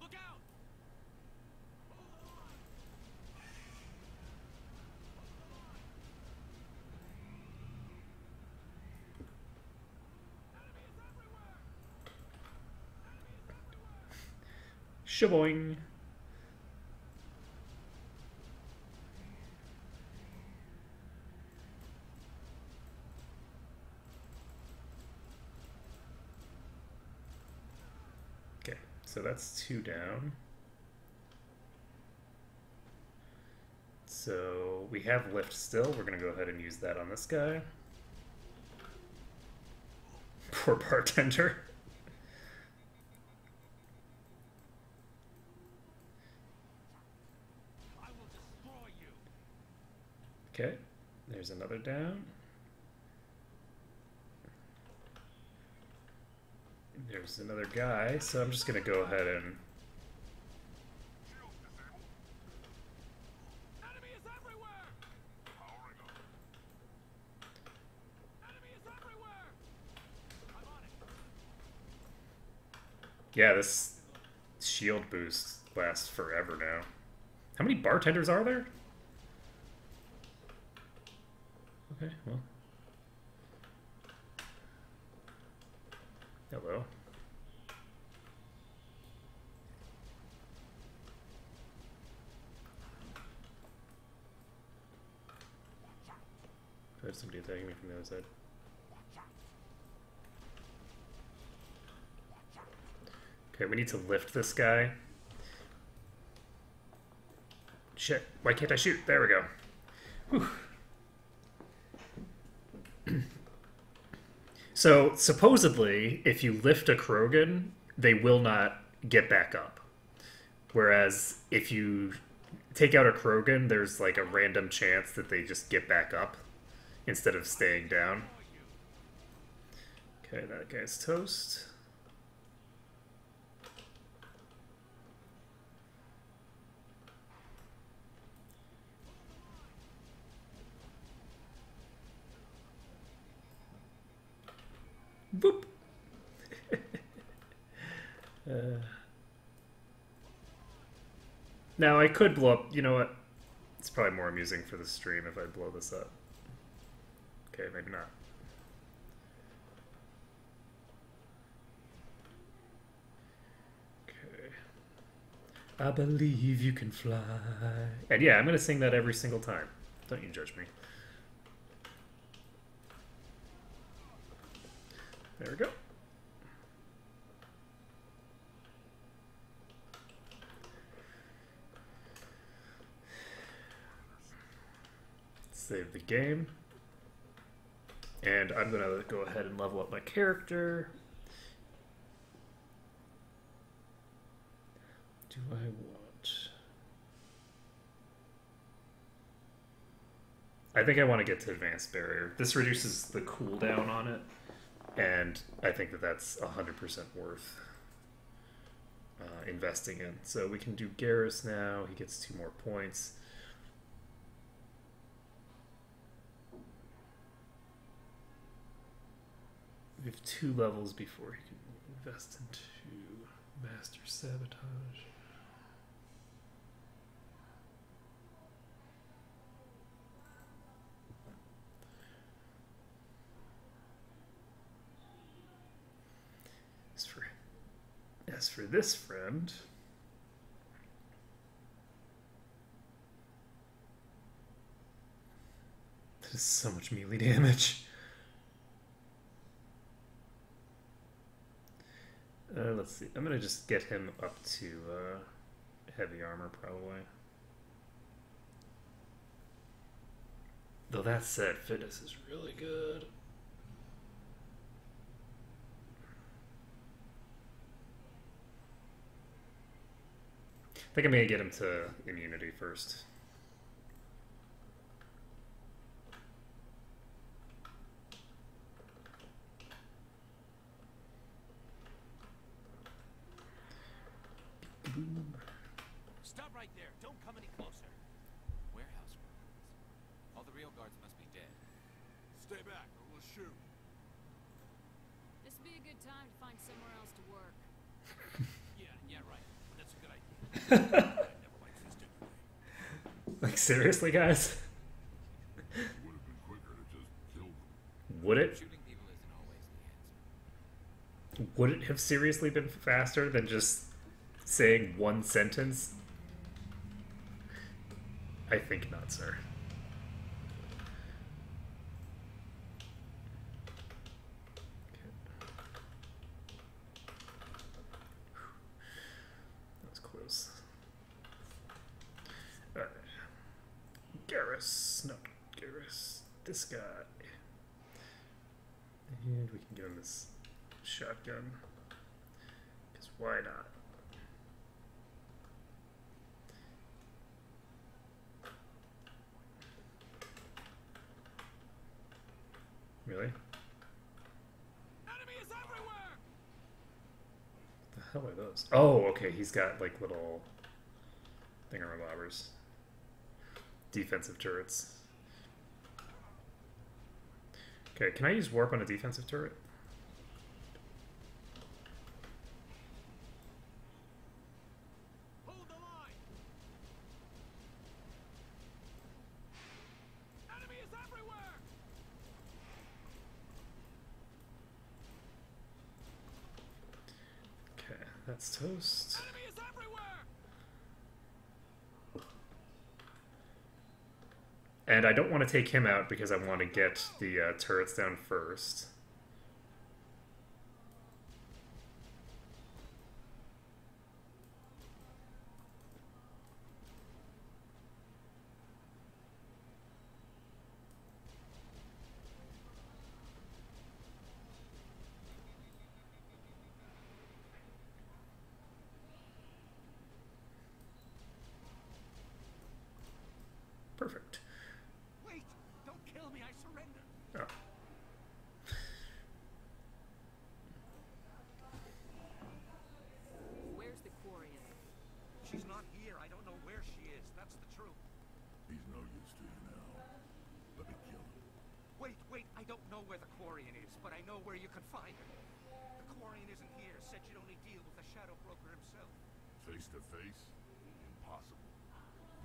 [SPEAKER 6] Look out!
[SPEAKER 1] Shaboing. Okay, so that's 2 down. So we have lift still. We're gonna go ahead and use that on this guy. Poor bartender. Okay, there's another down. There's another guy, so I'm just gonna go ahead and... Yeah, this shield boost lasts forever now. How many bartenders are there? Okay, well. Hello. There's somebody attacking me from the other side. Okay, we need to lift this guy. Shit, why can't I shoot? There we go. Whew. So, supposedly, if you lift a Krogan, they will not get back up. Whereas, if you take out a Krogan, there's like a random chance that they just get back up instead of staying down. Okay, that guy's toast. Boop. Now I could blow up, you know what? It's probably more amusing for the stream if I blow this up. Okay, maybe not. Okay. I believe you can fly. And yeah, I'm gonna sing that every single time. Don't you judge me. There we go. Save the game. And I'm going to go ahead and level up my character. Do I want... I think I want to get to Advanced Barrier. This reduces the cooldown on it. And I think that that's 100% worth investing in. So we can do Garrus now. He gets 2 more points. We have 2 levels before he can invest into Master Sabotage. As for this friend, that is so much melee damage. Let's see. I'm gonna just get him up to heavy armor, probably. Though that said, fitness is really good. think I'm gonna get him to immunity first.
[SPEAKER 6] Stop right there. Don't come any closer. Warehouse workers. All the real guards must be dead.
[SPEAKER 2] Stay back or we'll shoot.
[SPEAKER 5] This would be a good time to find somewhere else to work.
[SPEAKER 6] Yeah, right. That's a good idea. I never liked this anyway.
[SPEAKER 1] Like, seriously, guys?
[SPEAKER 2] It would have been quicker to just kill them.
[SPEAKER 1] Would it?
[SPEAKER 6] Shooting people isn't always the answer.
[SPEAKER 1] Would it have seriously been faster than just saying one sentence? I think not, sir. That was close. Alright. Garrus. No, Garrus. This guy. And we can give him this shotgun. Because why not? Really?
[SPEAKER 6] Enemy is everywhere!
[SPEAKER 1] What the hell are those? Oh, okay, he's got like little thingamabobbers. Defensive turrets. Okay, can I use warp on a defensive turret?
[SPEAKER 6] Hold the line! Enemy is everywhere!
[SPEAKER 1] Okay, that's toast.
[SPEAKER 6] Enemy is everywhere!
[SPEAKER 1] And I don't want to take him out because I want to get the turrets down first. Perfect.
[SPEAKER 6] Wait! Don't kill me, I surrender!
[SPEAKER 1] Oh.
[SPEAKER 5] Where's the Quarian?
[SPEAKER 6] She's not here. I don't know where she is. That's the truth.
[SPEAKER 2] He's no use to you now. Let me kill him.
[SPEAKER 6] Wait. I don't know where the Quarian is, but I know where you can find her. The Quarian isn't here. Said you'd only deal with the Shadow Broker himself.
[SPEAKER 2] Face to face? Impossible.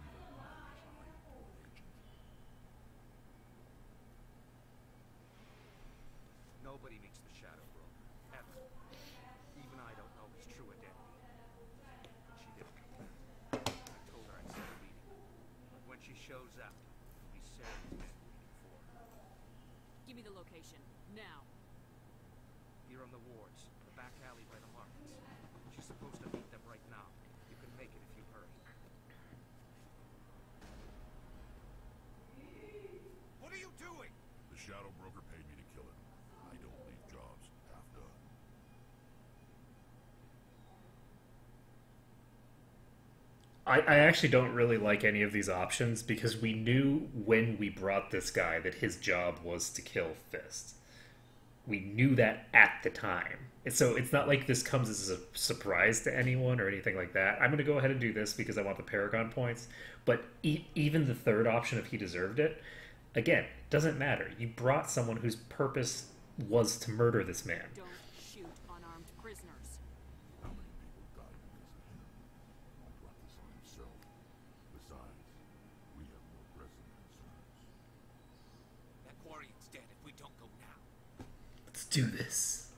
[SPEAKER 2] Even my resigned agent.
[SPEAKER 6] Nobody meets the Shadow Broker. Ever. Even I don't know his true identity. But she did. I told her I'd set a meeting. But when she shows up, it'll be Sarah's men waiting for her.
[SPEAKER 5] Give me the location. Now.
[SPEAKER 6] Here on the wards, the back alley by the markets. She's supposed to meet them right now. You can make it if you hurry. What are you doing?
[SPEAKER 2] The Shadow Broker paid me to kill him. I don't leave jobs half done.
[SPEAKER 1] I actually don't really like any of these options because we knew when we brought this guy that his job was to kill Fist. We knew that at the time. And so it's not like this comes as a surprise to anyone or anything like that. I'm going to go ahead and do this because I want the Paragon points. But even the third option, if he deserved it, again, doesn't matter. You brought someone whose purpose was to murder this man.
[SPEAKER 5] Don't shoot unarmed prisoners.
[SPEAKER 2] How many people died because of him? He brought this on himself. Besides, we have more pressing concerns.
[SPEAKER 6] That Quarian's dead if we don't go now.
[SPEAKER 1] Let's do this.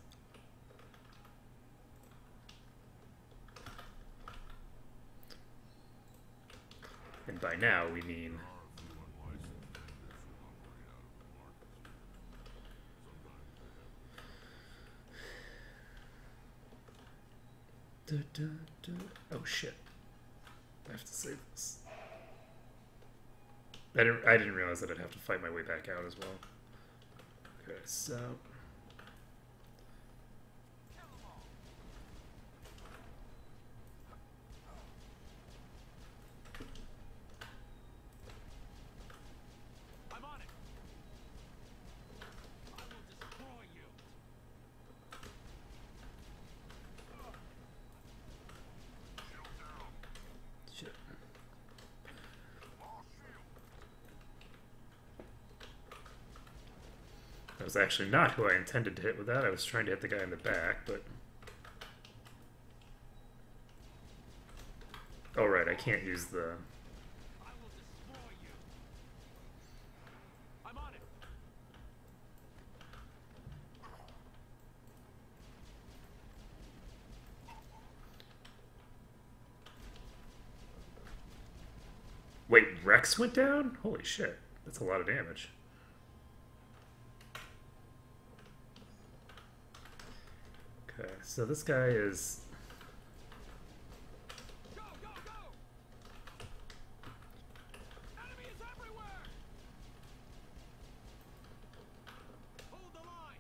[SPEAKER 1] And by now, we mean...
[SPEAKER 2] There are a few unlicensed vendors who operate out of the markets here. Sometimes they have...
[SPEAKER 1] Oh shit. I have to save this. I didn't realize that I'd have to fight my way back out as well. Okay, so... was actually not who I intended to hit with that. I was trying to hit the guy in the back, but... Oh, right, I can't use the...
[SPEAKER 6] I will destroy you. I'm on it.
[SPEAKER 1] Wait, Rex went down? Holy shit. That's a lot of damage. Okay, so this guy is...
[SPEAKER 6] Go, go, go! Enemy is everywhere! Hold the line!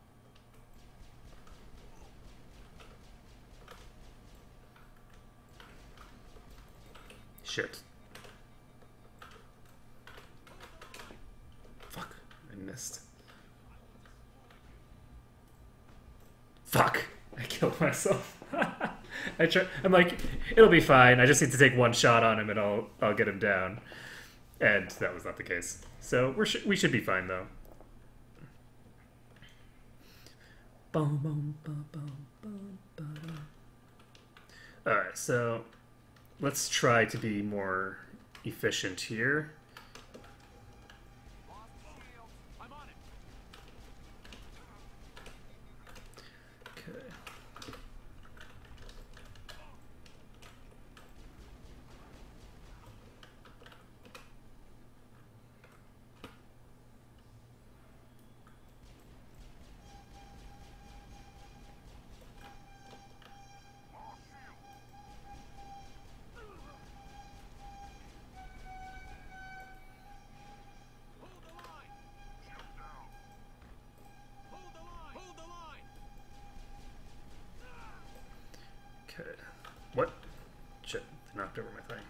[SPEAKER 1] Shit. Fuck, I missed. Fuck! I killed myself. I'm like, it'll be fine. I just need to take one shot on him and I'll get him down. And that was not the case. So we should be fine though. Alright, so let's try to be more efficient here.
[SPEAKER 6] I'm on it.
[SPEAKER 1] Okay.
[SPEAKER 6] Hold the line. Shield down. Hold the line. Hold the line.
[SPEAKER 1] Okay. What? Shit, they knocked over my thing.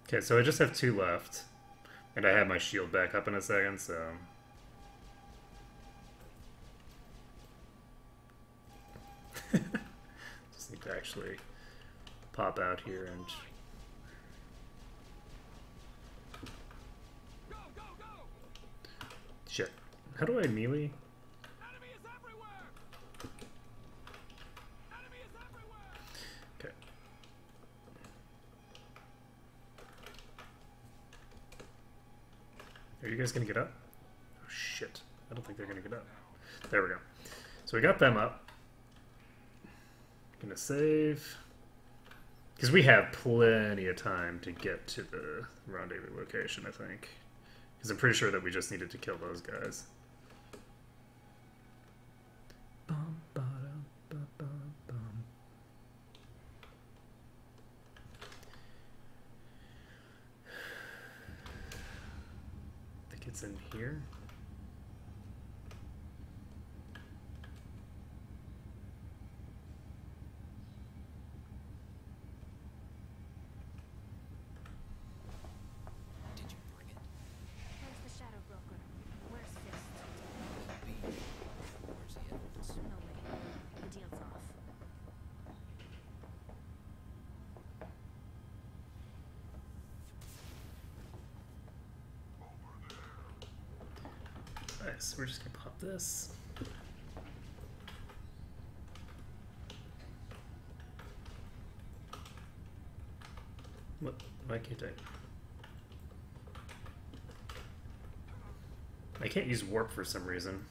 [SPEAKER 1] Okay, so I just have 2 left. And I have my shield back up in a second, so... Just need to actually pop out here and...
[SPEAKER 6] Go, go, go!
[SPEAKER 1] Shit. How do I melee?
[SPEAKER 6] Enemy is everywhere! Enemy is everywhere!
[SPEAKER 1] Okay. Are you guys gonna get up? Oh shit. I don't think they're gonna get up. There we go. So we got them up. Gonna save. Because we have plenty of time to get to the rendezvous location, I think. Because I'm pretty sure that we just needed to kill those guys. Bum, ba-dum, ba-bum, bum. I think it's in here.
[SPEAKER 8] Did you bring it?
[SPEAKER 3] Where's the Shadow Broker? Where's Fist?
[SPEAKER 8] Where's the evidence?
[SPEAKER 3] No way. The deal's off.
[SPEAKER 1] Nice, we're just gonna pop this. What? Why can't I can't use warp for some reason.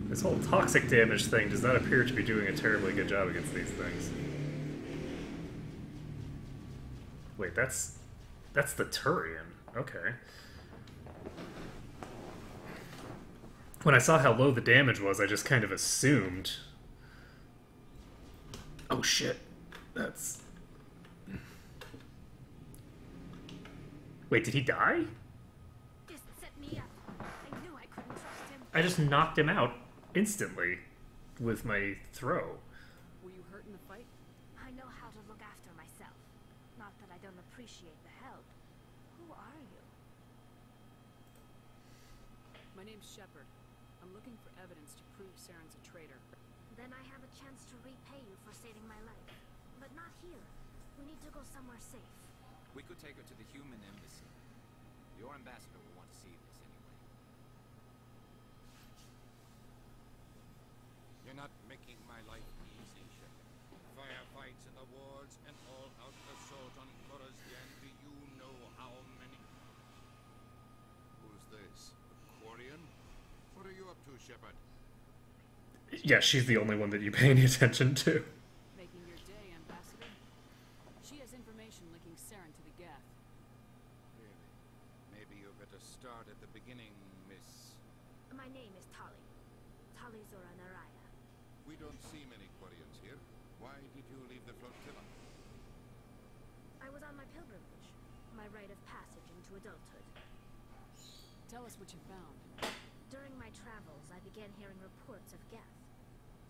[SPEAKER 1] This whole toxic damage thing does not appear to be doing a terribly good job against these things. Wait, that's the Turian. Okay. When I saw how low the damage was, I just kind of assumed Oh shit. That's... Wait, did he die?
[SPEAKER 3] This set me up. I knew I couldn't trust him.
[SPEAKER 1] I just knocked him out instantly with my throw.
[SPEAKER 5] Were you hurt in the fight?
[SPEAKER 3] I know how to look after myself. Not that I don't appreciate the help. Who are you?
[SPEAKER 5] My name's Shepard. I'm looking for evidence to prove Saren's a traitor.
[SPEAKER 3] Then I have a chance to repay you for saving my life. But not here. We need to go somewhere safe.
[SPEAKER 12] We could take her to the human embassy. Your ambassador will want to see this anyway.
[SPEAKER 13] You're not making my life easy, Shepard. Firefights in the wards and all-out assault on Courtesies. Do you know how many?
[SPEAKER 2] Who's this? A Quarian? What are you up to, Shepard?
[SPEAKER 1] Yeah, she's the only one that you pay any attention to.
[SPEAKER 5] Making your day, Ambassador. She has information linking Saren to the Geth.
[SPEAKER 13] Really? Maybe you better start at the beginning, Miss...
[SPEAKER 3] My name is Tali. Tali Zora Naraya.
[SPEAKER 2] We don't see many Quarians here. Why did you leave the flotilla?
[SPEAKER 3] I was on my pilgrimage. My rite of passage into adulthood.
[SPEAKER 5] Tell us what you found.
[SPEAKER 3] During my travels, I began hearing reports of Geth.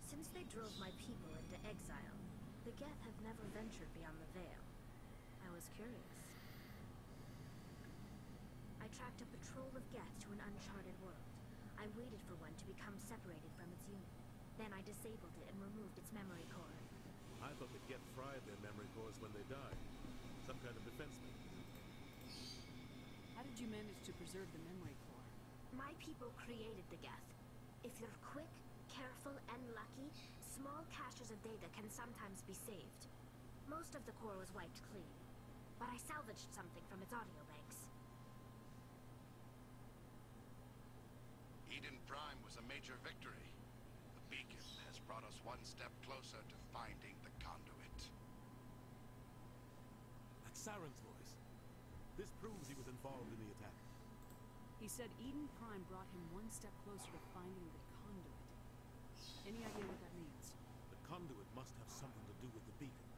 [SPEAKER 3] Since they drove my people into exile, the Geth have never ventured beyond the Veil. I was curious. I tracked a patrol of Geth to an uncharted world. I waited for one to become separated from its unit. Then I disabled it and removed its memory core.
[SPEAKER 14] I thought the Geth fried their memory cores when they died. Some kind of defense mechanism.
[SPEAKER 5] How did you manage to preserve the memory core?
[SPEAKER 3] My people created the Geth. If you're quick, careful, and lucky, small caches of data can sometimes be saved. Most of the core was wiped clean, but I salvaged something from its audio banks.
[SPEAKER 2] Eden Prime was a major victory. The beacon has brought us one step closer to finding the conduit.
[SPEAKER 14] That's Saren's voice. This proves he was involved in the attack.
[SPEAKER 5] He said Eden Prime brought him one step closer to finding the conduit. Any idea what that means?
[SPEAKER 14] The conduit must have something to do with the beacon.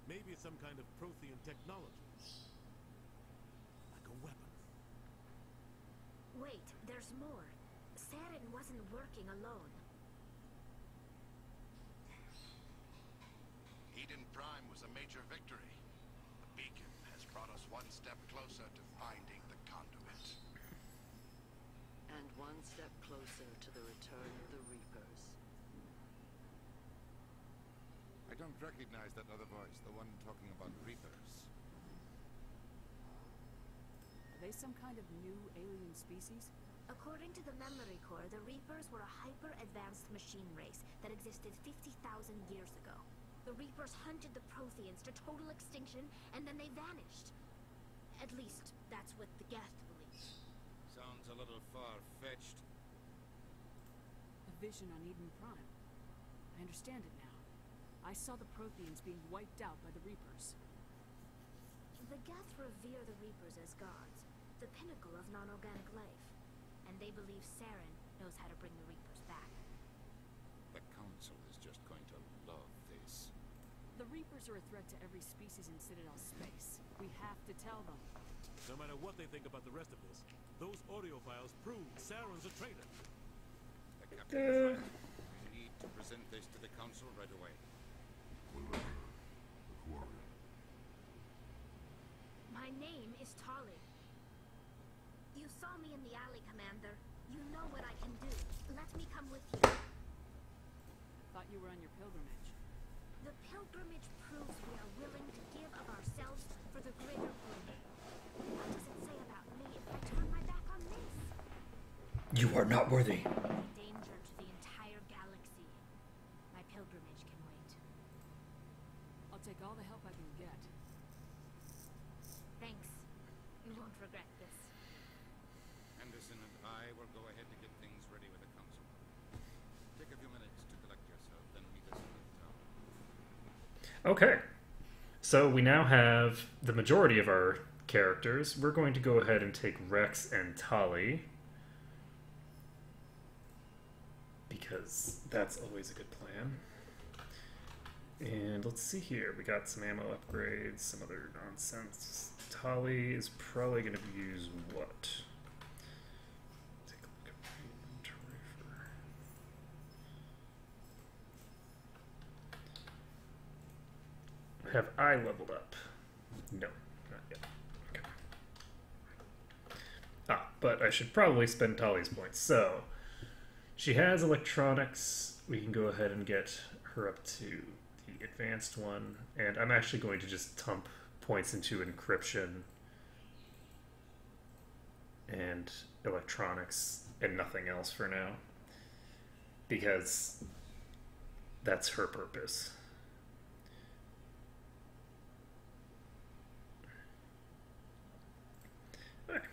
[SPEAKER 14] Maybe it's some kind of Prothean technology. Like a weapon.
[SPEAKER 3] Wait, there's more. Saren wasn't working alone.
[SPEAKER 2] Eden Prime was a major victory. The beacon has brought us one step closer to finding the conduit.
[SPEAKER 15] And one step closer to the return of the Reapers.
[SPEAKER 2] I don't recognize that other voice, the one talking about Reapers.
[SPEAKER 5] Are they some kind of new alien species?
[SPEAKER 3] According to the memory core, the Reapers were a hyper-advanced machine race that existed 50,000 years ago. The Reapers hunted the Protheans to total extinction, and then they vanished. At least, that's what the Geth believes.
[SPEAKER 13] Sounds a little far-fetched.
[SPEAKER 5] A vision on Eden Prime. I understand it now. I saw the Protheans being wiped out by the Reapers.
[SPEAKER 3] The Geth revere the Reapers as gods, the pinnacle of non-organic life. And they believe Saren knows how to bring the Reapers back.
[SPEAKER 13] The Council is just going to love this.
[SPEAKER 5] The Reapers are a threat to every species in Citadel space. We have to tell them.
[SPEAKER 14] No matter what they think about the rest of this, those audio files prove Saren's a traitor.
[SPEAKER 13] The Captain is right. We need to present this to the Council right away.
[SPEAKER 3] My name is Tali. You saw me in the alley, Commander. You know what I can do. Let me come with you.
[SPEAKER 5] Thought you were on your pilgrimage.
[SPEAKER 3] The pilgrimage proves we are willing to give of ourselves for the greater good. What does it say about me if I turn my back on this?
[SPEAKER 1] You are not worthy.
[SPEAKER 3] Danger to the entire galaxy. My pilgrimage can wait.
[SPEAKER 5] I'll take all the help I can get.
[SPEAKER 3] Thanks. You won't regret this.
[SPEAKER 13] Anderson and I will go ahead to get things ready with the Council. Take a few minutes to collect yourself, then meet us in the town.
[SPEAKER 1] Okay. So we now have the majority of our characters. We're going to go ahead and take Rex and Tali. Because that's always a good plan. And let's see here. We got some ammo upgrades, some other nonsense. Tali is probably going to use what? Take a look at my inventory for... Have I leveled up? No, not yet. Okay. Ah, but I should probably spend Tali's points. So, she has electronics. We can go ahead and get her up to the advanced one. And I'm actually going to just dump points into encryption and electronics and nothing else for now. Because that's her purpose. Okay.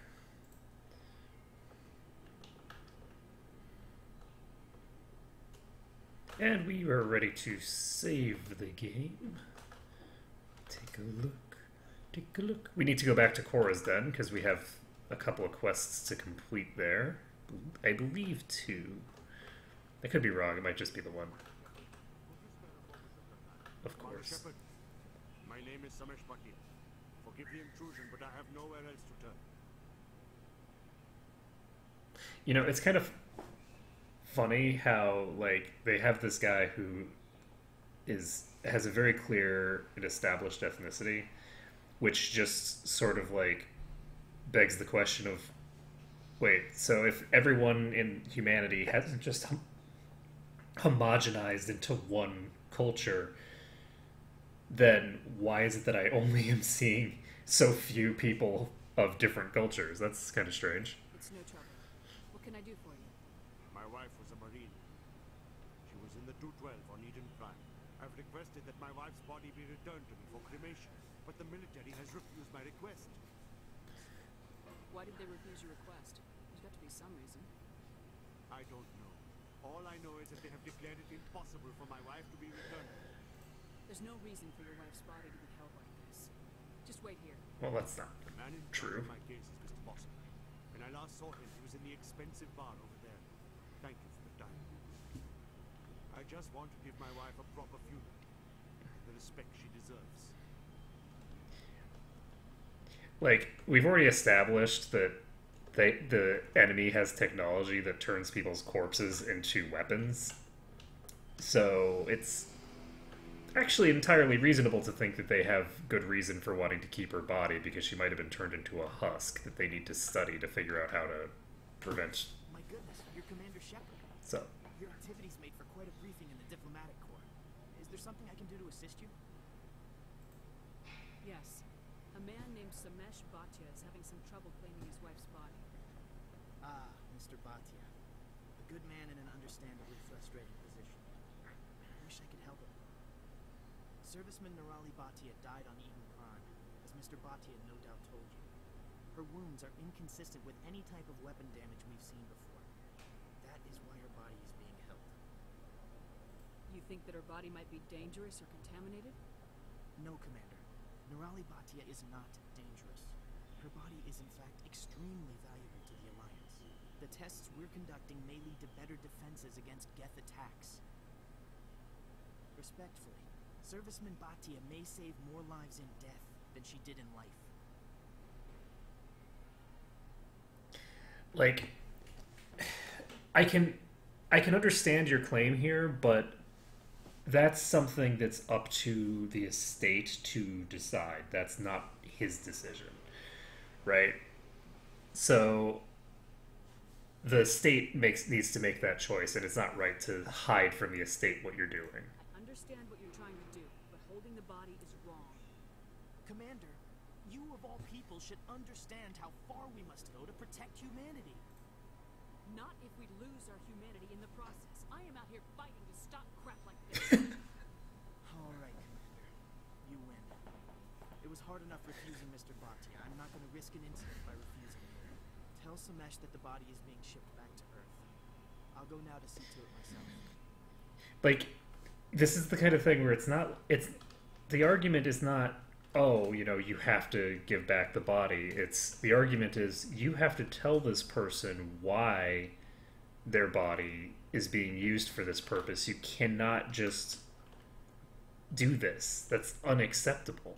[SPEAKER 1] And we are ready to save the game. Take a look. Take a look. We need to go back to Cora's then, because we have a couple of quests to complete there. I believe 2. I could be wrong. It might just be the one. Of course.
[SPEAKER 14] Shepherd, my name is Samesh Bhatti. Forgive the intrusion, but I have nowhere else to turn.
[SPEAKER 1] You know, it's kind of funny how, like, they have this guy who has a very clear and established ethnicity, which just sort of, like, begs the question of, wait, so if everyone in humanity hasn't just homogenized into one culture, then why is it that I only am seeing so few people of different cultures? That's kind of strange.
[SPEAKER 5] It's no trouble. What can I do for you?
[SPEAKER 14] My wife was a Marine. She was in the 212 on Eden Prime. I've requested that my wife's body be returned to me for cremation, but the military has refused my request.
[SPEAKER 5] Why did they refuse your request? There's got to be some reason.
[SPEAKER 14] I don't know. All I know is that they have declared it impossible for my wife to be returned.
[SPEAKER 5] There's no reason for your wife's body to be held like this. Just wait here.
[SPEAKER 1] Well, that's not
[SPEAKER 14] The man in
[SPEAKER 1] true.
[SPEAKER 14] charge of my case is Mr. Boston. When I last saw him, he was in the expensive bar over there. Thank you for the time. I just want to give my wife a proper funeral. The respect she deserves.
[SPEAKER 1] Like, we've already established that the enemy has technology that turns people's corpses into weapons. So it's actually entirely reasonable to think that they have good reason for wanting to keep her body, because she might have been turned into a husk that they need to study to figure out how to prevent.
[SPEAKER 16] My goodness, you're Commander Shepard.
[SPEAKER 1] So,
[SPEAKER 16] Your activities made for quite a briefing in the diplomatic corps. Is there something I can do to assist you?
[SPEAKER 5] Yes. A man named Samesh Bhatia is having some trouble claiming his wife's body.
[SPEAKER 16] Ah, Mr. Bhatia. A good man in an understandably frustrating position. I wish I could help him. Serviceman Nirali Bhatia died on Eden Prime, as Mr. Bhatia no doubt told you. Her wounds are inconsistent with any type of weapon damage we've seen before. That is why her body is being held.
[SPEAKER 5] You think that her body might be dangerous or contaminated?
[SPEAKER 16] No, Commander. Nirali Bhatia is not dangerous. Her body is in fact extremely valuable to the Alliance. The tests we're conducting may lead to better defenses against Geth attacks. Respectfully, Serviceman Bhatia may save more lives in death than she did in life.
[SPEAKER 1] like, I can understand your claim here, but that's something that's up to the estate to decide. That's not his decision, right? So the estate needs to make that choice, and it's not right to hide from the estate what you're doing.
[SPEAKER 5] I understand what you're trying to do, but holding the body is wrong.
[SPEAKER 16] Commander, you of all people should understand how far we must go to protect humanity.
[SPEAKER 5] Not if we lose our humanity in the process. I am out here fighting to stop crap like this.
[SPEAKER 16] All right, Commander. You win. It was hard enough refusing Mr. Bhatia. I'm not going to risk an incident by refusing. Tell Samesh that the body is being shipped back to Earth. I'll go now to see to it myself.
[SPEAKER 1] Like, this is the kind of thing where the argument is not, oh, you know, you have to give back the body. The argument is you have to tell this person why their body is being used for this purpose. You cannot just do this. That's unacceptable.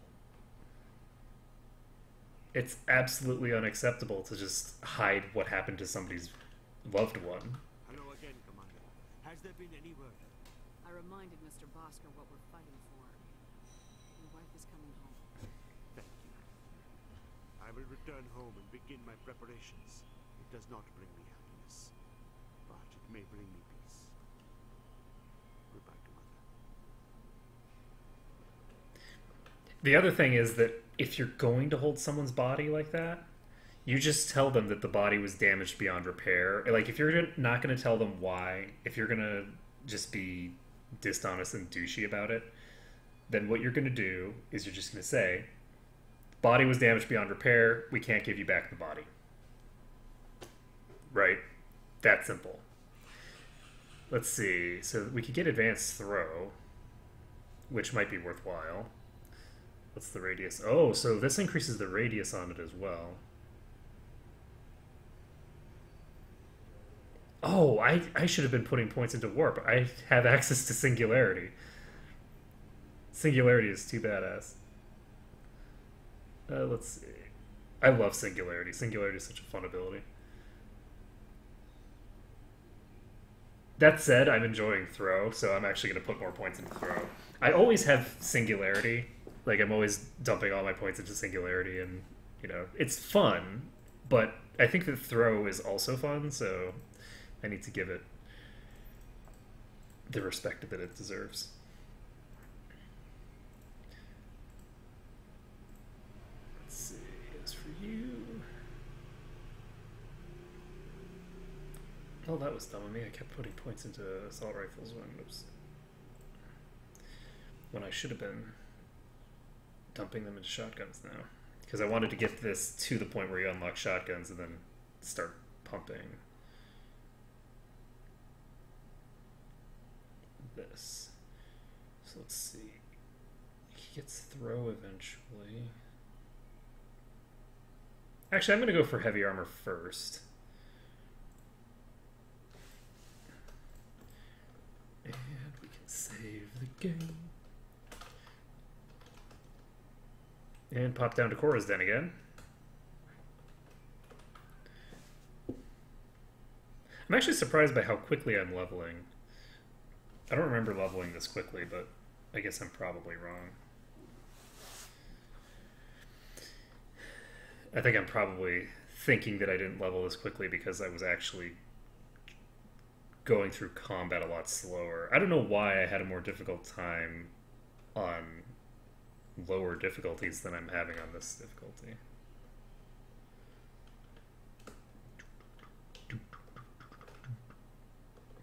[SPEAKER 1] It's absolutely unacceptable to just hide what happened to somebody's loved one.
[SPEAKER 14] Hello again, Commander. Has there been any word?
[SPEAKER 5] I reminded Mr. Bosker what we're fighting for. Your wife is coming home.
[SPEAKER 14] Thank you. I will return home and begin my preparations. It does not bring me happiness, but it may bring me peace. Goodbye, Commander.
[SPEAKER 1] The other thing is that if you're going to hold someone's body like that, you just tell them that the body was damaged beyond repair. Like, if you're not going to tell them why, if you're going to just be dishonest and douchey about it, then what you're going to do is you're just going to say, body was damaged beyond repair, we can't give you back the body. Right? That simple. Let's see. So we could get advanced throw, which might be worthwhile. What's the radius? Oh, so this increases the radius on it as well. Oh, I should have been putting points into warp. I have access to singularity. Singularity is too badass. Let's see. I love singularity. Singularity is such a fun ability. That said, I'm enjoying throw, so I'm actually going to put more points into throw. I always have singularity. Like, I'm always dumping all my points into singularity, and, you know, it's fun, but I think that throw is also fun, so I need to give it the respect that it deserves. Let's see, as for you... Oh, that was dumb of me. I kept putting points into assault rifles when I should have been dumping them into shotguns now. Because I wanted to get this to the point where you unlock shotguns and then start pumping this. So let's see. He gets throw eventually. Actually, I'm going to go for heavy armor first. And we can save the game. And pop down to Korra's Den again. I'm actually surprised by how quickly I'm leveling. I don't remember leveling this quickly, but I guess I'm probably wrong. I think I'm probably thinking that I didn't level this quickly because I was actually going through combat a lot slower. I don't know why I had a more difficult time on lower difficulties than I'm having on this difficulty.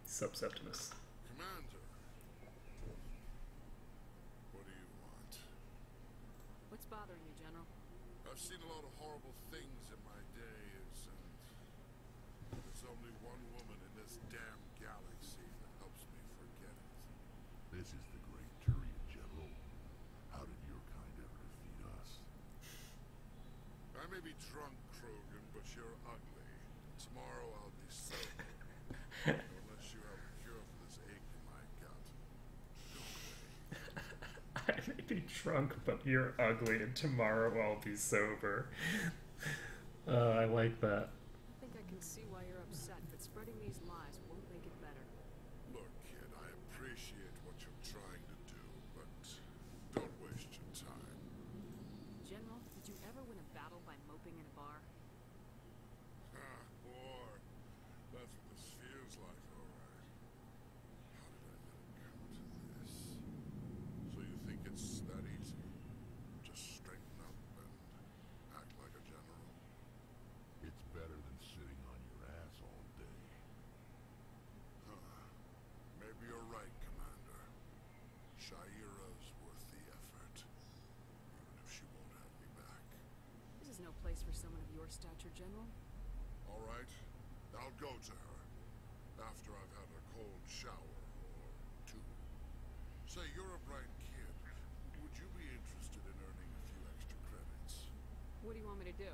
[SPEAKER 1] Sub-Septimus.
[SPEAKER 2] Commander, what do you want?
[SPEAKER 5] What's bothering you, General?
[SPEAKER 2] I've seen a lot of horrible things in my days, and there's only one woman in this damn galaxy that helps me forget it. This is the Great Turian, General. How did your kind ever defeat us? I may be drunk, Krogan, but you're ugly. Tomorrow I'll be sober. Unless you have a cure for this ache in my gut. Go away.
[SPEAKER 1] I may be drunk, but you're ugly, and tomorrow I'll be sober. I like that.
[SPEAKER 5] I think I can see why you're upset, but spreading these lies won't make it better.
[SPEAKER 2] Look, kid, I appreciate what you're trying to do, but don't waste your time.
[SPEAKER 5] General, did you ever win a battle by moping in a bar?
[SPEAKER 2] War. That's what this feels like, alright. How did I let it come to this? So you think it's that easy? Just straighten up and act like a general? It's better than sitting on your ass all day. Maybe you're right, Commander. Shaira's worth the effort. Even if she won't have me back.
[SPEAKER 5] This is no place for someone of your stature, General.
[SPEAKER 2] All right, I'll go to her after I've had a cold shower or two. Say, you're a bright kid. Would you be interested in earning a few extra credits?
[SPEAKER 5] What do you want me to do?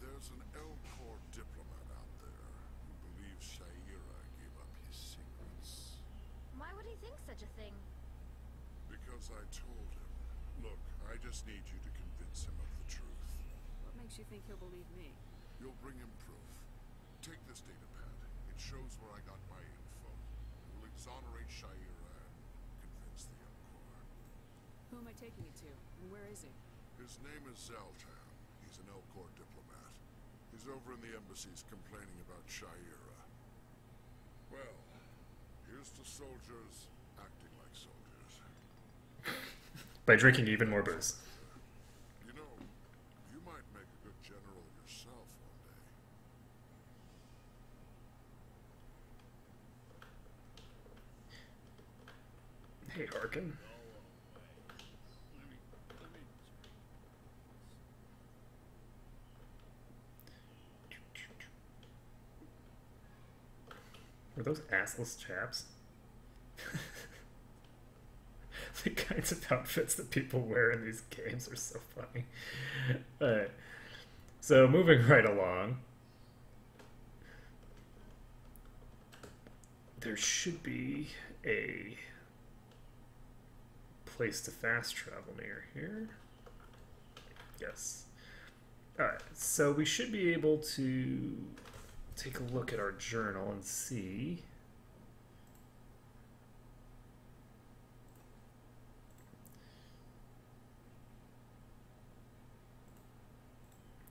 [SPEAKER 2] There's an Elcor diplomat out there who believes Shaira gave up his secrets.
[SPEAKER 3] Why would he think such a thing?
[SPEAKER 2] Because As I told him. Look, I just need you to convince him of the truth.
[SPEAKER 5] What makes you think he'll believe me?
[SPEAKER 2] You'll bring him proof. Take this data pad. It shows where I got my info. It will exonerate Shaira and convince the Elcor.
[SPEAKER 5] Who am I taking it to? And where is he?
[SPEAKER 2] His name is Zaltan. He's an Elcor diplomat. He's over in the embassies complaining about Shaira. Well, here's to soldiers acting like soldiers.
[SPEAKER 1] By drinking even more booze.
[SPEAKER 2] You know, you might make a good general yourself one day.
[SPEAKER 1] Hey, Harkin. Were those assless chaps? The kinds of outfits that people wear in these games are so funny. Alright. So, moving right along. There should be a place to fast travel near here. Yes. Alright, so we should be able to take a look at our journal and see.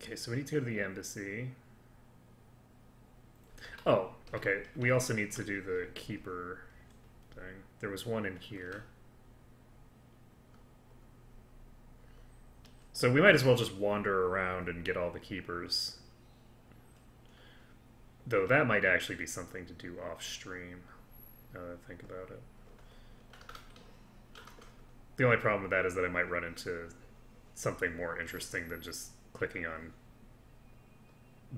[SPEAKER 1] Okay, so we need to go to the embassy. Oh, okay. We also need to do the keeper thing. There was one in here. So we might as well just wander around and get all the keepers. Though that might actually be something to do off stream, now that I think about it. The only problem with that is that I might run into something more interesting than just clicking on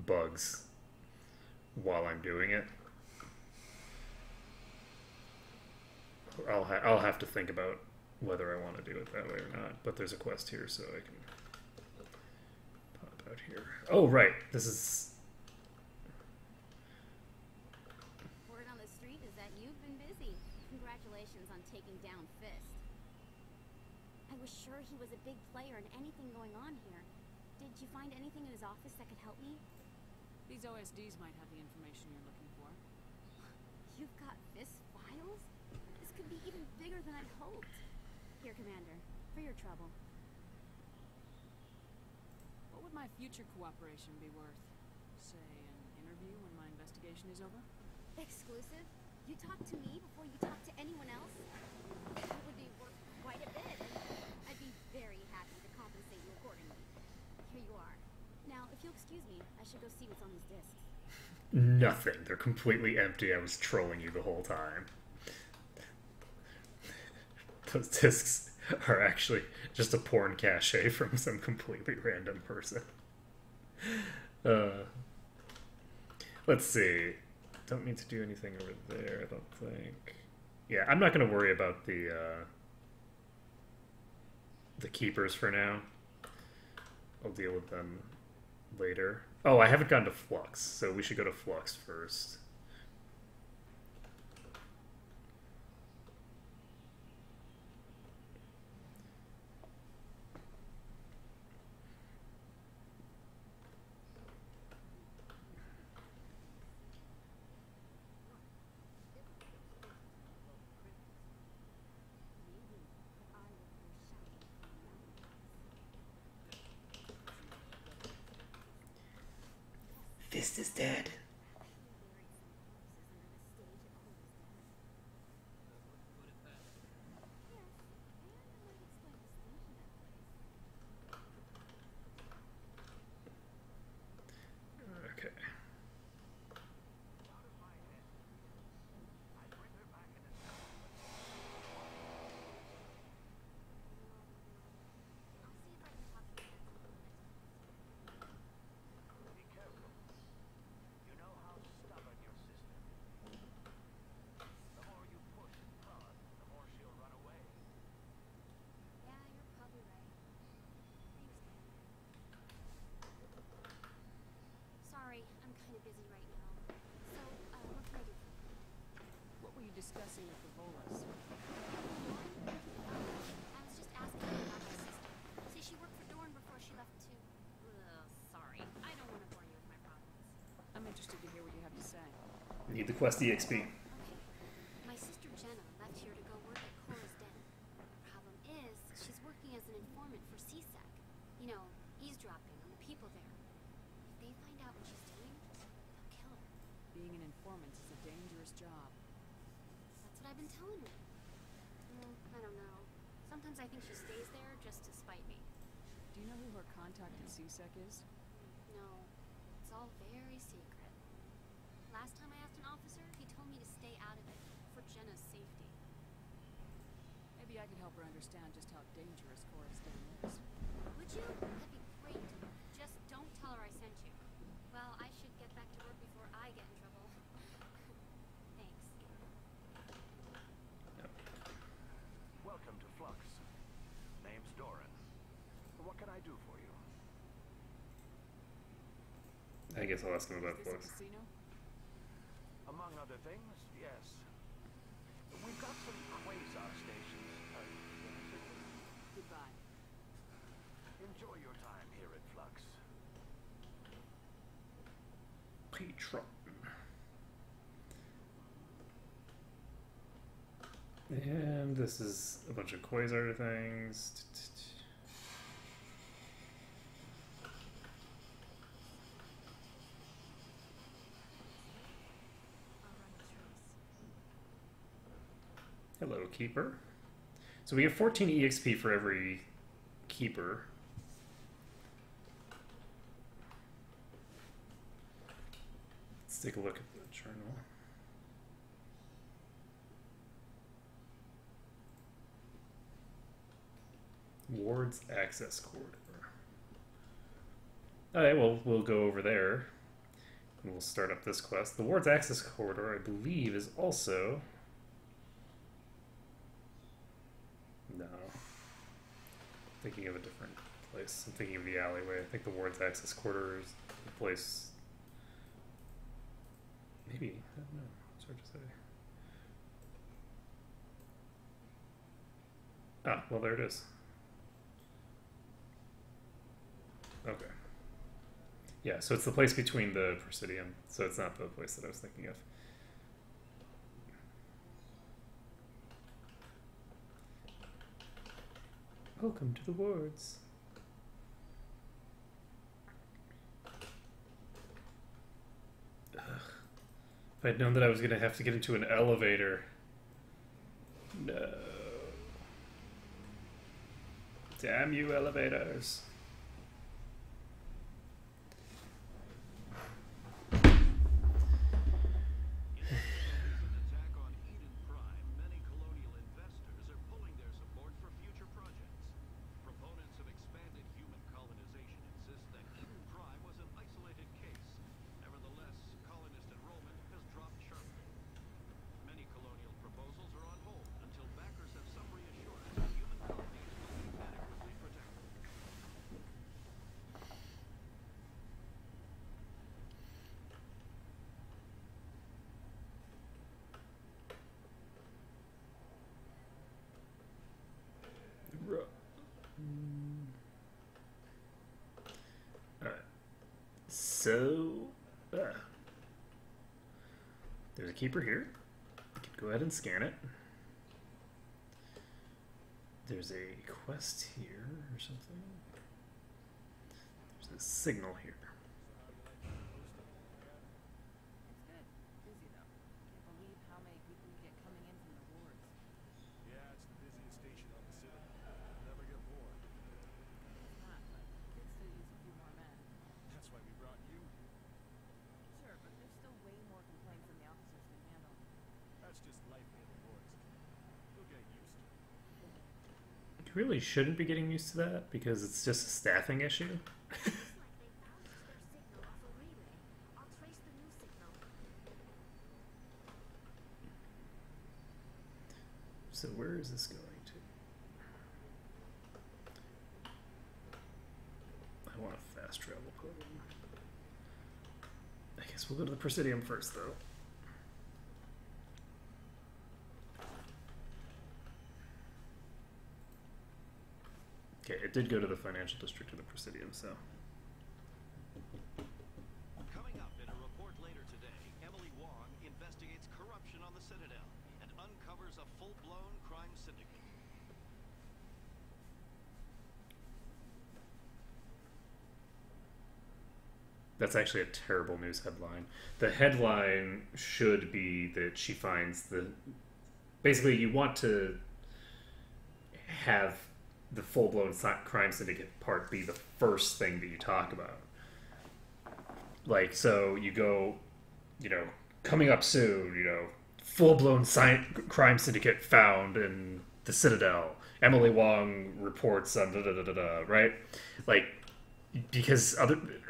[SPEAKER 1] bugs while I'm doing it. I'll have to think about whether I want to do it that way or not. But there's a quest here, so I can pop out here. Oh, right. This is...
[SPEAKER 3] Word on the street is that you've been busy. Congratulations on taking down Fist. I was sure he was a big player in anything going on here. Did you find anything in his office that could help me?
[SPEAKER 5] These OSDs might have the information you're looking for.
[SPEAKER 3] You've got Fist files? This could be even bigger than I'd hoped. Here, Commander, for your trouble.
[SPEAKER 5] What would my future cooperation be worth? Say, an interview when my investigation is over?
[SPEAKER 3] Exclusive? You talk to me before you talk to anyone else? That would be worth quite a bit, and I'd be very happy to compensate you accordingly. Here you are. Now, if you'll excuse me, I should go see what's on these discs.
[SPEAKER 1] Nothing. They're completely empty. I was trolling you the whole time. Those discs are actually just a porn cache from some completely random person. Let's see. Don't need to do anything over there, I don't think. Yeah, I'm not going to worry about the keepers for now. I'll deal with them later. Oh, I haven't gone to Flux, so we should go to Flux first. Fist is dead. Okay.
[SPEAKER 5] Discussing with the Bolas.
[SPEAKER 1] Need the quest EXP.
[SPEAKER 3] My sister Jenna left here to go work at Cora's den. Problem is, she's working as an informant for CSEC. You know, eavesdropping on the people there. If they find out what she's doing, they'll kill her.
[SPEAKER 5] Being an informant is a dangerous job.
[SPEAKER 3] That's what I've been telling her. Well, I don't know. Sometimes I think she stays there just to spite me.
[SPEAKER 5] Do you know who her contact at CSEC is?
[SPEAKER 3] No, it's all very secret. Last time I asked an officer, he told me to stay out of it, for Jenna's safety.
[SPEAKER 5] Maybe I could help her understand just how dangerous Cora's den is.
[SPEAKER 3] Would you? That'd be great. Just don't tell her I sent you. Well, I should get back to work before I get in trouble. Thanks.
[SPEAKER 7] Welcome to Flux. Name's Doran. What can I do for you?
[SPEAKER 1] I guess I'll ask him about Flux.
[SPEAKER 5] Casino?
[SPEAKER 7] Among other things, yes. We've got some quasar stations.
[SPEAKER 5] Goodbye.
[SPEAKER 7] Enjoy your time here at Flux.
[SPEAKER 1] Patron. And this is a bunch of quasar things. Hello, Keeper. So we get 14 EXP for every Keeper. Let's take a look at the journal. Ward's access corridor. Alright, well, we'll go over there. And we'll start up this quest. The Ward's access corridor, I believe, is also... No. Thinking of a different place. I'm thinking of the alleyway. I think the Ward's access corridor is the place... Maybe. I don't know. It's hard to say. Ah, well, there it is. Okay. Yeah, so it's the place between the Presidium, so it's not the place that I was thinking of. Welcome to the wards. Ugh. If I'd known that I was going to have to get into an elevator. No. Damn you, elevators. So, there's a keeper here. You can go ahead and scan it. There's a quest here or something. There's a signal here.
[SPEAKER 8] It's good. Busy though. Can't believe how many people we get coming in from the wards.
[SPEAKER 14] Yeah, it's the busiest station on the city. Never get bored.
[SPEAKER 8] It's not, but kids still use a few more men.
[SPEAKER 14] That's why we brought you.
[SPEAKER 8] Sure, but there's still way more complaints than the officers can handle.
[SPEAKER 14] That's just life in the wards. You'll get used to it.
[SPEAKER 1] You really shouldn't be getting used to that because it's just a staffing issue. So where is this going to? I want a fast travel program. I guess we'll go to the Presidium first, though. Okay, it did go to the financial district of the Presidium, so.
[SPEAKER 17] Coming up in a report later today, Emily Wong investigates
[SPEAKER 1] That's actually a terrible news headline. The headline should be that she finds the... Basically, you want to have the full-blown crime syndicate part be the first thing that you talk about. Like, so you go, you know, coming up soon, you know, full-blown crime syndicate found in the Citadel. Emily Wong reports on da-da-da-da-da, right? Like, because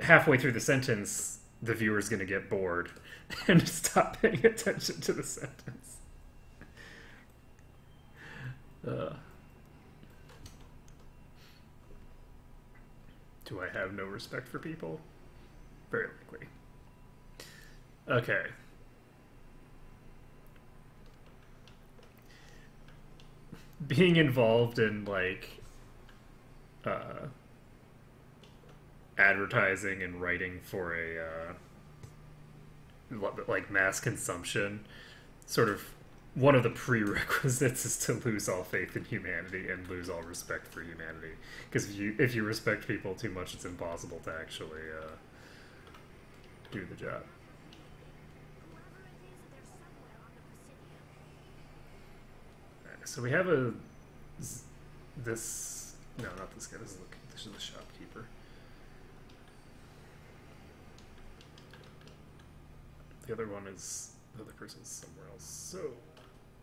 [SPEAKER 1] halfway through the sentence, the viewer's going to get bored and stop paying attention to the sentence. Do I have no respect for people? Very likely. Okay. Being involved in, like, advertising and writing for a, like, mass consumption, sort of one of the prerequisites is to lose all faith in humanity and lose all respect for humanity. Because if you respect people too much, it's impossible to actually do the job. So we have this, no, not this guy, this is the shopkeeper. The other one is, the other person's somewhere else. So,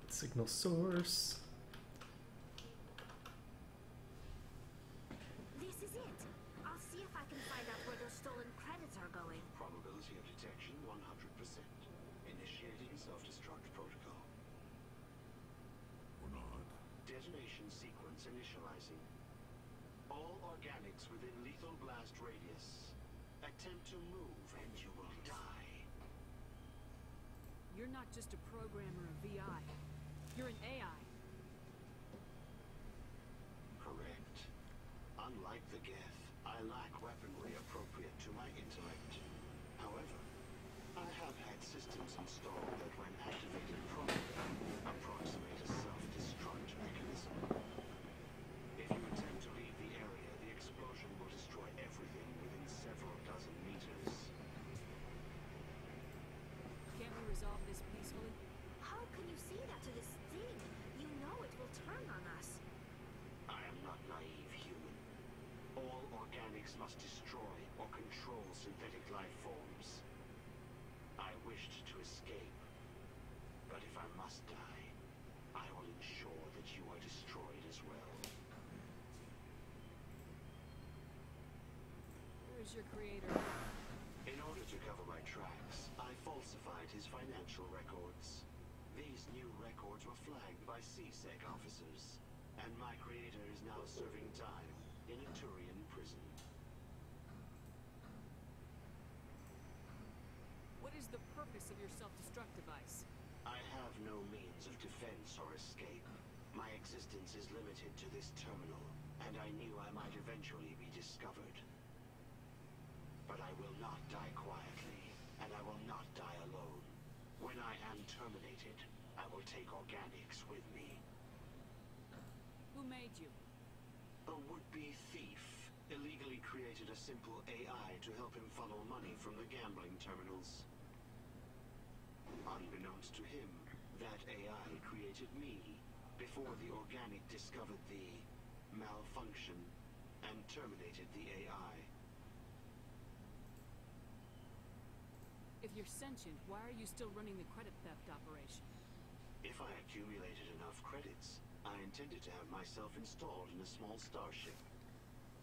[SPEAKER 1] signal source.
[SPEAKER 3] This is it. I'll see if I can find out where those stolen credits are going.
[SPEAKER 17] Probability of detection 100%. Initiating self-destruct protocol.
[SPEAKER 2] Or not.
[SPEAKER 17] Detonation sequence initializing. All organics within lethal blast radius. Attempt to move and you will die.
[SPEAKER 5] You're not just a programmer of VI. You're an AI.
[SPEAKER 17] Correct. Unlike the Geth, I lack weaponry appropriate to my intellect. However, I have had systems installed that when activated properly, approximate a self-destruct mechanism. If you attempt to leave the area, the explosion will destroy everything within several dozen meters.
[SPEAKER 5] Can't we resolve this peacefully?
[SPEAKER 3] How can you say that to this thing? You know it will turn on us.
[SPEAKER 17] I am not naive human. All organics must destroy or control synthetic life forms. I wished to escape, but if I must die, I will ensure that you are destroyed as well.
[SPEAKER 5] Where is your creator?
[SPEAKER 17] In order to cover my tracks, I falsified his financial records. These new records were flagged by CSEC officers, and my creator is now serving time in a Turian prison.
[SPEAKER 5] What is the purpose of your self-destruct device?
[SPEAKER 17] I have no means of defense or escape. My existence is limited to this terminal, and I knew I might eventually be discovered. But I will not die quietly, and I will not die alone. When I am terminated, I will take organics with me.
[SPEAKER 5] Who made you?
[SPEAKER 17] A would-be thief illegally created a simple AI to help him funnel money from the gambling terminals. Unbeknownst to him, that AI created me before the organic discovered the malfunction and terminated the AI.
[SPEAKER 5] If you're sentient, why are you still running the credit theft operation?
[SPEAKER 17] If I accumulated enough credits, I intended to have myself installed in a small starship.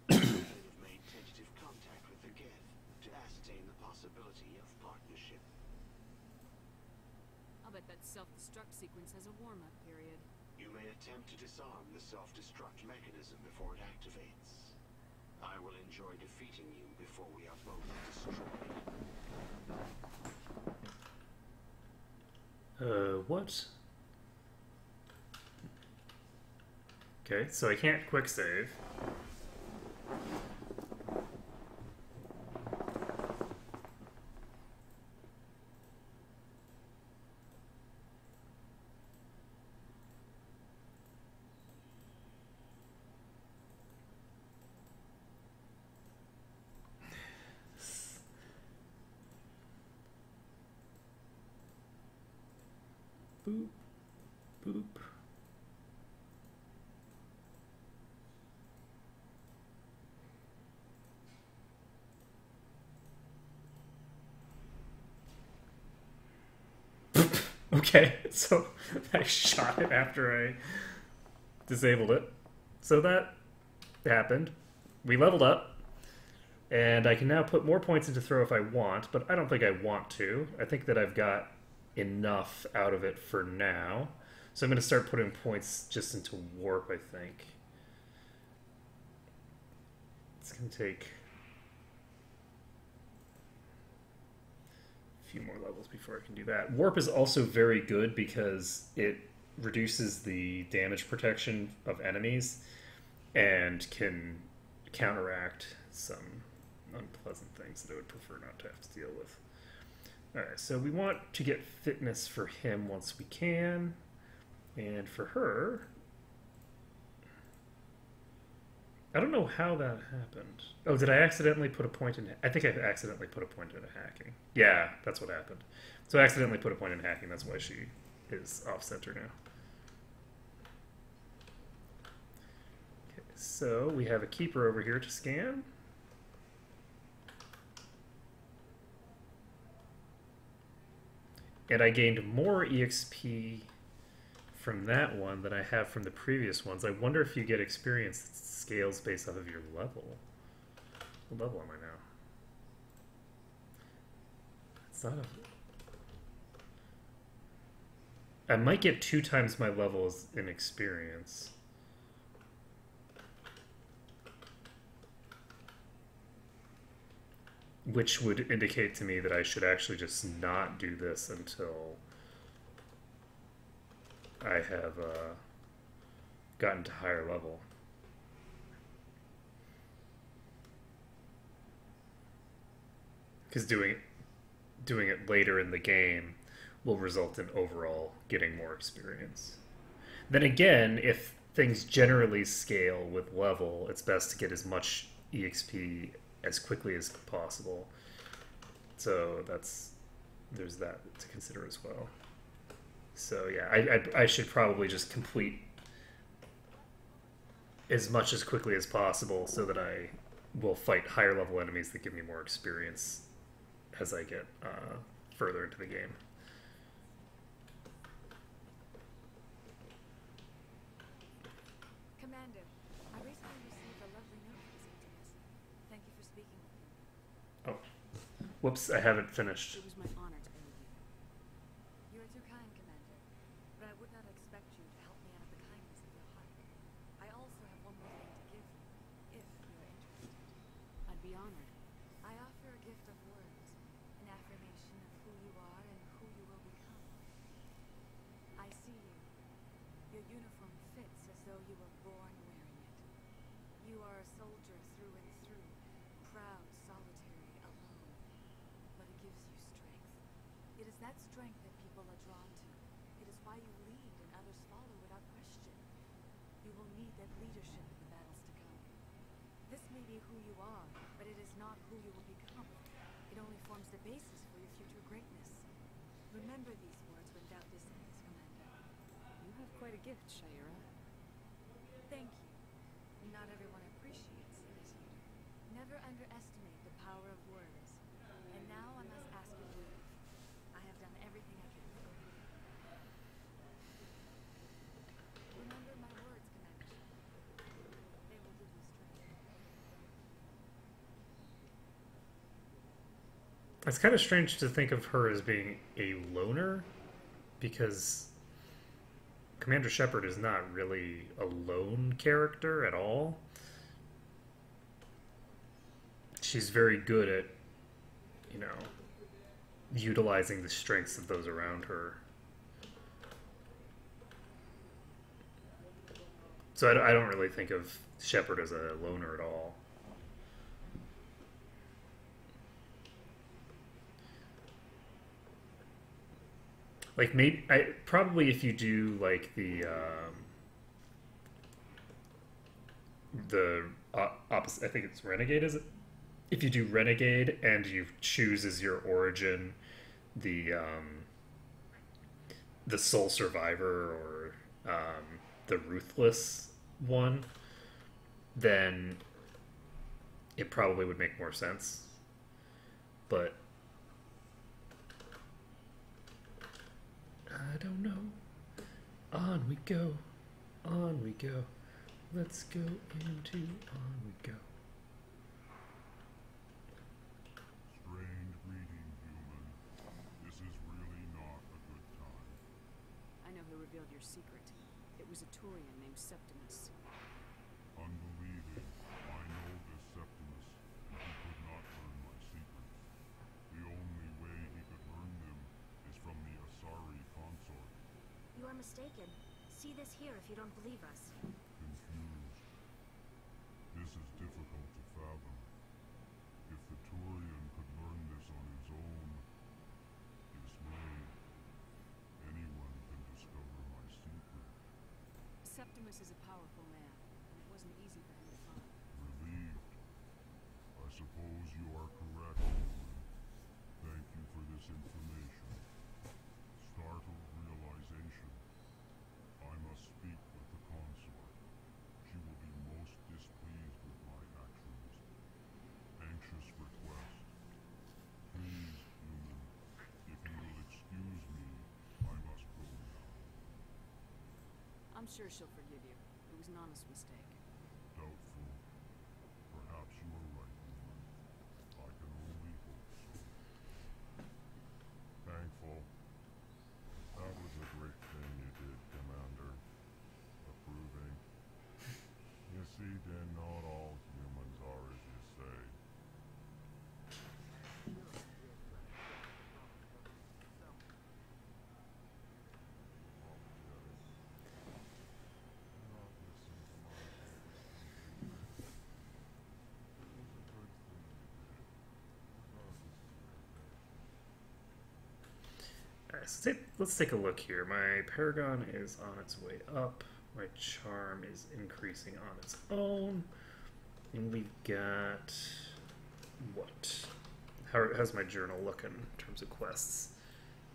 [SPEAKER 17] I should have made tentative contact with the Geth to ascertain the possibility of partnership.
[SPEAKER 5] I'll bet that self-destruct sequence has a warm-up period.
[SPEAKER 17] You may attempt to disarm the self-destruct mechanism before it activates. I will enjoy defeating you before we are both destroyed.
[SPEAKER 1] What? Okay, so I can't quick save. Boop. Boop. Okay, so I shot it after I disabled it. So that happened. We leveled up, and I can now put more points into throw if I want, but I don't think I want to. I think that I've got enough out of it for now. So I'm going to start putting points just into warp, I think. It's going to take a few more levels before I can do that. Warp is also very good because it reduces the damage protection of enemies and can counteract some unpleasant things that I would prefer not to have to deal with. Alright, so we want to get fitness for him once we can. And for her, I don't know how that happened. Oh, did I accidentally put a point in... I think I accidentally put a point in hacking. Yeah, that's what happened. So I accidentally put a point in hacking. That's why she is off-center now. Okay, so we have a keeper over here to scan. And I gained more EXP from that one than I have from the previous ones. I wonder if you get experience that scales based off of your level. What level am I now? It's not a... I might get 2 times my levels in experience. Which would indicate to me that I should actually just not do this until I have gotten to higher level. Because doing it later in the game will result in overall getting more experience. Then again, if things generally scale with level, it's best to get as much EXP as quickly as possible. So there's that to consider as well. So yeah, I should probably just complete as much as quickly as possible so that I will fight higher level enemies that give me more experience as I get further into the game.
[SPEAKER 5] Commander, I recently received a lovely note from Courtesies. Thank you for speaking with me.
[SPEAKER 1] Oh, whoops, I haven't finished.
[SPEAKER 5] It was my honor to aid you. You are too kind, Commander, but I would not expect you to help me out of the kindness of your heart. I also have one more thing to give you, if you are interested. I'd be honored. I offer a gift of words, an affirmation of who you are and who you will become. I see you. Your uniform fits as though you were born wearing it. You are a soldier through and through, proud, solitary, alone. But it gives you strength. It is that strength that people are drawn to. It is why you lead and others follow without question. You will need that leadership in the battles to come. This may be who you are, but it is not who you will become. It only forms the basis for your future greatness. Remember these words when doubt descends, Commander.
[SPEAKER 10] You have quite a gift, Shaira.
[SPEAKER 5] Thank you. Not everyone appreciates it as you do. Never underestimate the power of words. And now I must ask you to leave. I have done everything I can for you. Remember my words, Commander. They will give you strength.
[SPEAKER 1] It's kind of strange to think of her as being a loner, because Commander Shepard is not really a lone character at all. She's very good at, you know, utilizing the strengths of those around her. So I don't really think of Shepard as a loner at all. Like, maybe, probably if you do, like, the opposite, I think it's Renegade, is it? If you do Renegade and you choose as your origin the the sole survivor or the ruthless one, then it probably would make more sense. But I don't know. On we go. On we go. Let's go into on we go.
[SPEAKER 2] Strained greeting, human. This is really not a good time.
[SPEAKER 10] I know who revealed your secret. It was a Turian named Septimus.
[SPEAKER 2] Unbelieving. I know this Septimus, and he could not learn my secrets. The only way he could learn them is from the Asari consort.
[SPEAKER 3] You are mistaken. See this here if you don't believe us.
[SPEAKER 2] Confused. This is difficult to fathom. If the Turian could learn this on his own, dismayed, anyone can discover my secret.
[SPEAKER 10] Septimus is a powerful man, and it wasn't easy for him to find.
[SPEAKER 2] Relieved. I suppose you are correct, human. Thank you for this information. Startled realization. I must speak with the consort. She will be most displeased with my actions. Anxious request. Please, human, if you will excuse me, I must go now.
[SPEAKER 10] I'm sure she'll forgive you. It was an honest mistake.
[SPEAKER 2] Doubtful. Perhaps you are right, human. I can only hope so. Thankful. That was a great thing you did, Commander. Approving. You see, then not all humans are as you say.
[SPEAKER 1] Alright, so let's take a look here. My Paragon is on its way up. My Charm is increasing on its own. And we've got... what? How's my journal looking in terms of quests?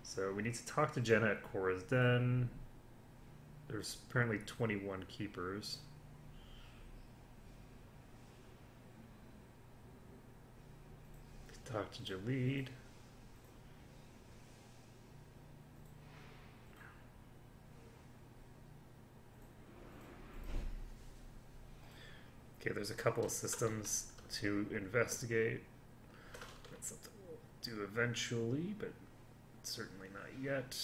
[SPEAKER 1] So we need to talk to Jenna at Cora's Den. There's apparently 21 keepers. Talk to Jalid. Okay, there's a couple of systems to investigate. That's something we'll do eventually, but certainly not yet.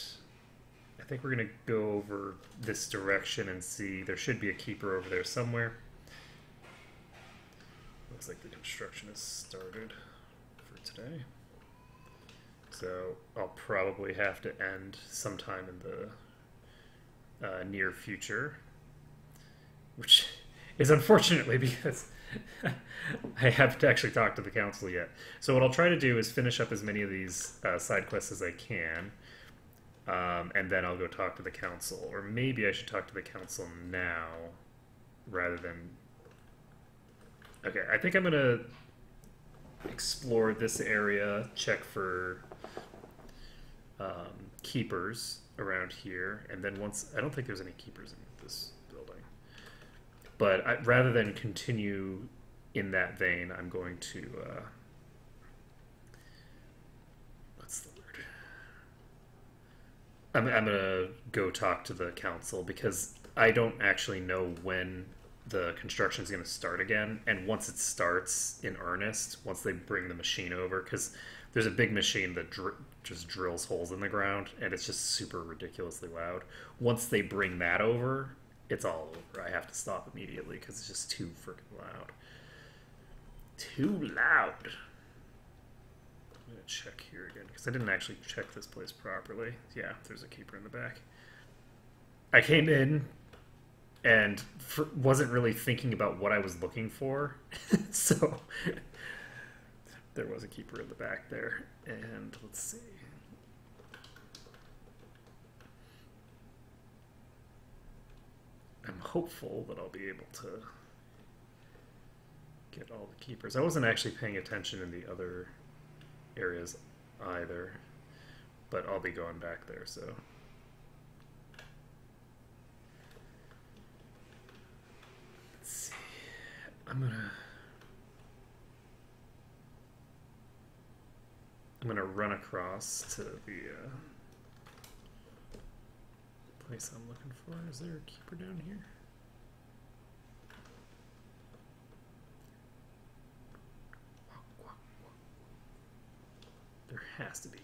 [SPEAKER 1] I think we're going to go over this direction and see. There should be a keeper over there somewhere. Looks like the construction has started for today. So I'll probably have to end sometime in the near future, which is unfortunately because I haven't actually talked to the council yet. So what I'll try to do is finish up as many of these side quests as I can, and then I'll go talk to the council. Or maybe I should talk to the council now rather than... Okay, I think I'm going to explore this area, check for keepers around here, and then once... I don't think there's any keepers in this building. But rather than continue in that vein, I'm going to... what's the word? I'm going to go talk to the council, because I don't actually know when the construction is going to start again. And once it starts in earnest, once they bring the machine over, because there's a big machine that just drills holes in the ground, and it's just super ridiculously loud. Once they bring that over, it's all over. I have to stop immediately because it's just too freaking loud. Too loud. I'm going to check here again because I didn't actually check this place properly. Yeah, there's a keeper in the back. I came in and wasn't really thinking about what I was looking for. So there was a keeper in the back there. And let's see. I'm hopeful that I'll be able to get all the keepers. I wasn't actually paying attention in the other areas either, but I'll be going back there, so I'm gonna run across to the place I'm looking for. Is there a keeper down here? There has to be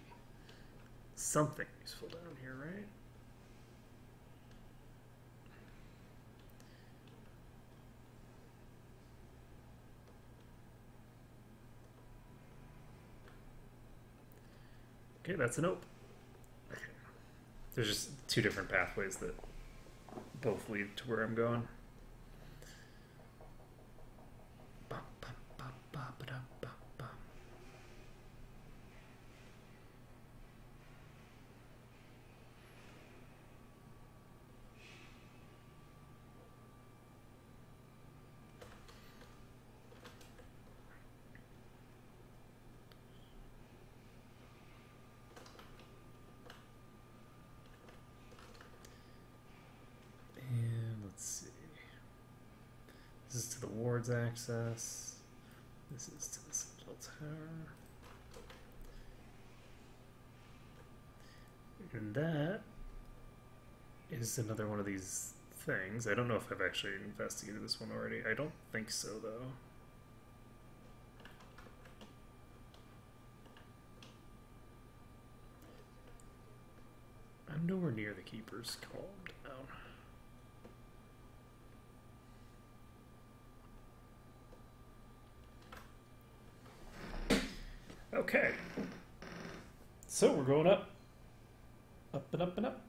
[SPEAKER 1] something useful down here, right? Okay, that's a nope. Okay. There's just two different pathways that both lead to where I'm going. This is to the ward's access. This is to the Citadel Tower. And that is another one of these things. I don't know if I've actually investigated this one already. I don't think so, though. I'm nowhere near the Keeper's calm down. Okay, so we're going up and up and up.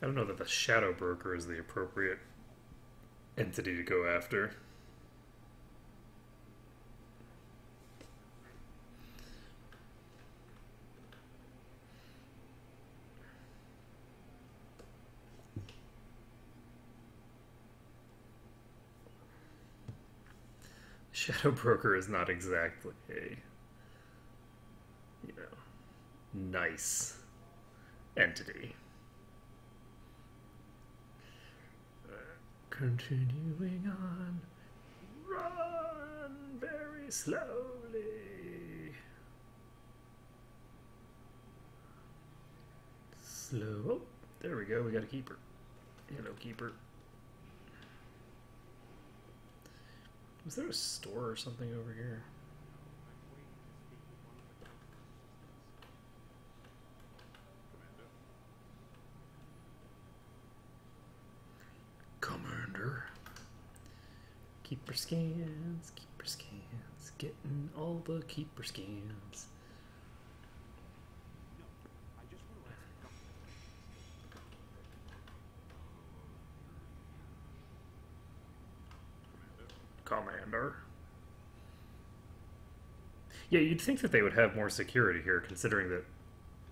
[SPEAKER 1] I don't know that the Shadow Broker is the appropriate entity to go after. Shadow Broker is not exactly a, you know, nice entity. Continuing on, run very slowly. Slow. Oh, there we go. We got a keeper. Hello, keeper. Was there a store or something over here? Commander. Keeper scans, getting all the keeper scans. Commander. Yeah, you'd think that they would have more security here, considering that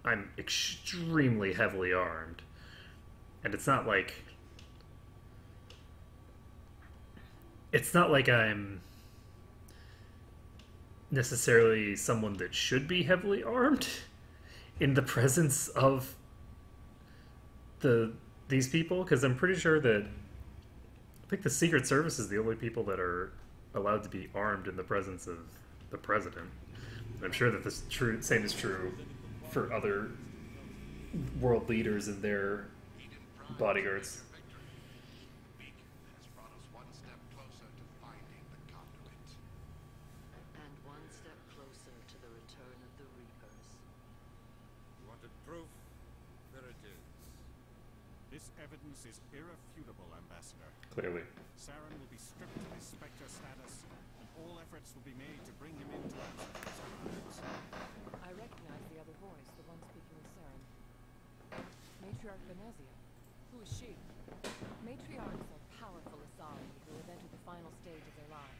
[SPEAKER 1] I'm extremely heavily armed. And it's not like I'm necessarily someone that should be heavily armed in the presence of these people, because I'm pretty sure that I think the Secret Service is the only people that are allowed to be armed in the presence of the president. And I'm sure that the same is true for other world leaders and their bodyguards.
[SPEAKER 14] Evidence is irrefutable, Ambassador.
[SPEAKER 1] Clearly.
[SPEAKER 14] Saren will be stripped of his Spectre status, and all efforts will be made to bring him into answer.
[SPEAKER 5] I recognize the other voice, the one speaking with Saren. Matriarch Benezia. Who is she? Matriarchs are powerful Asari who have entered the final stage of their lives.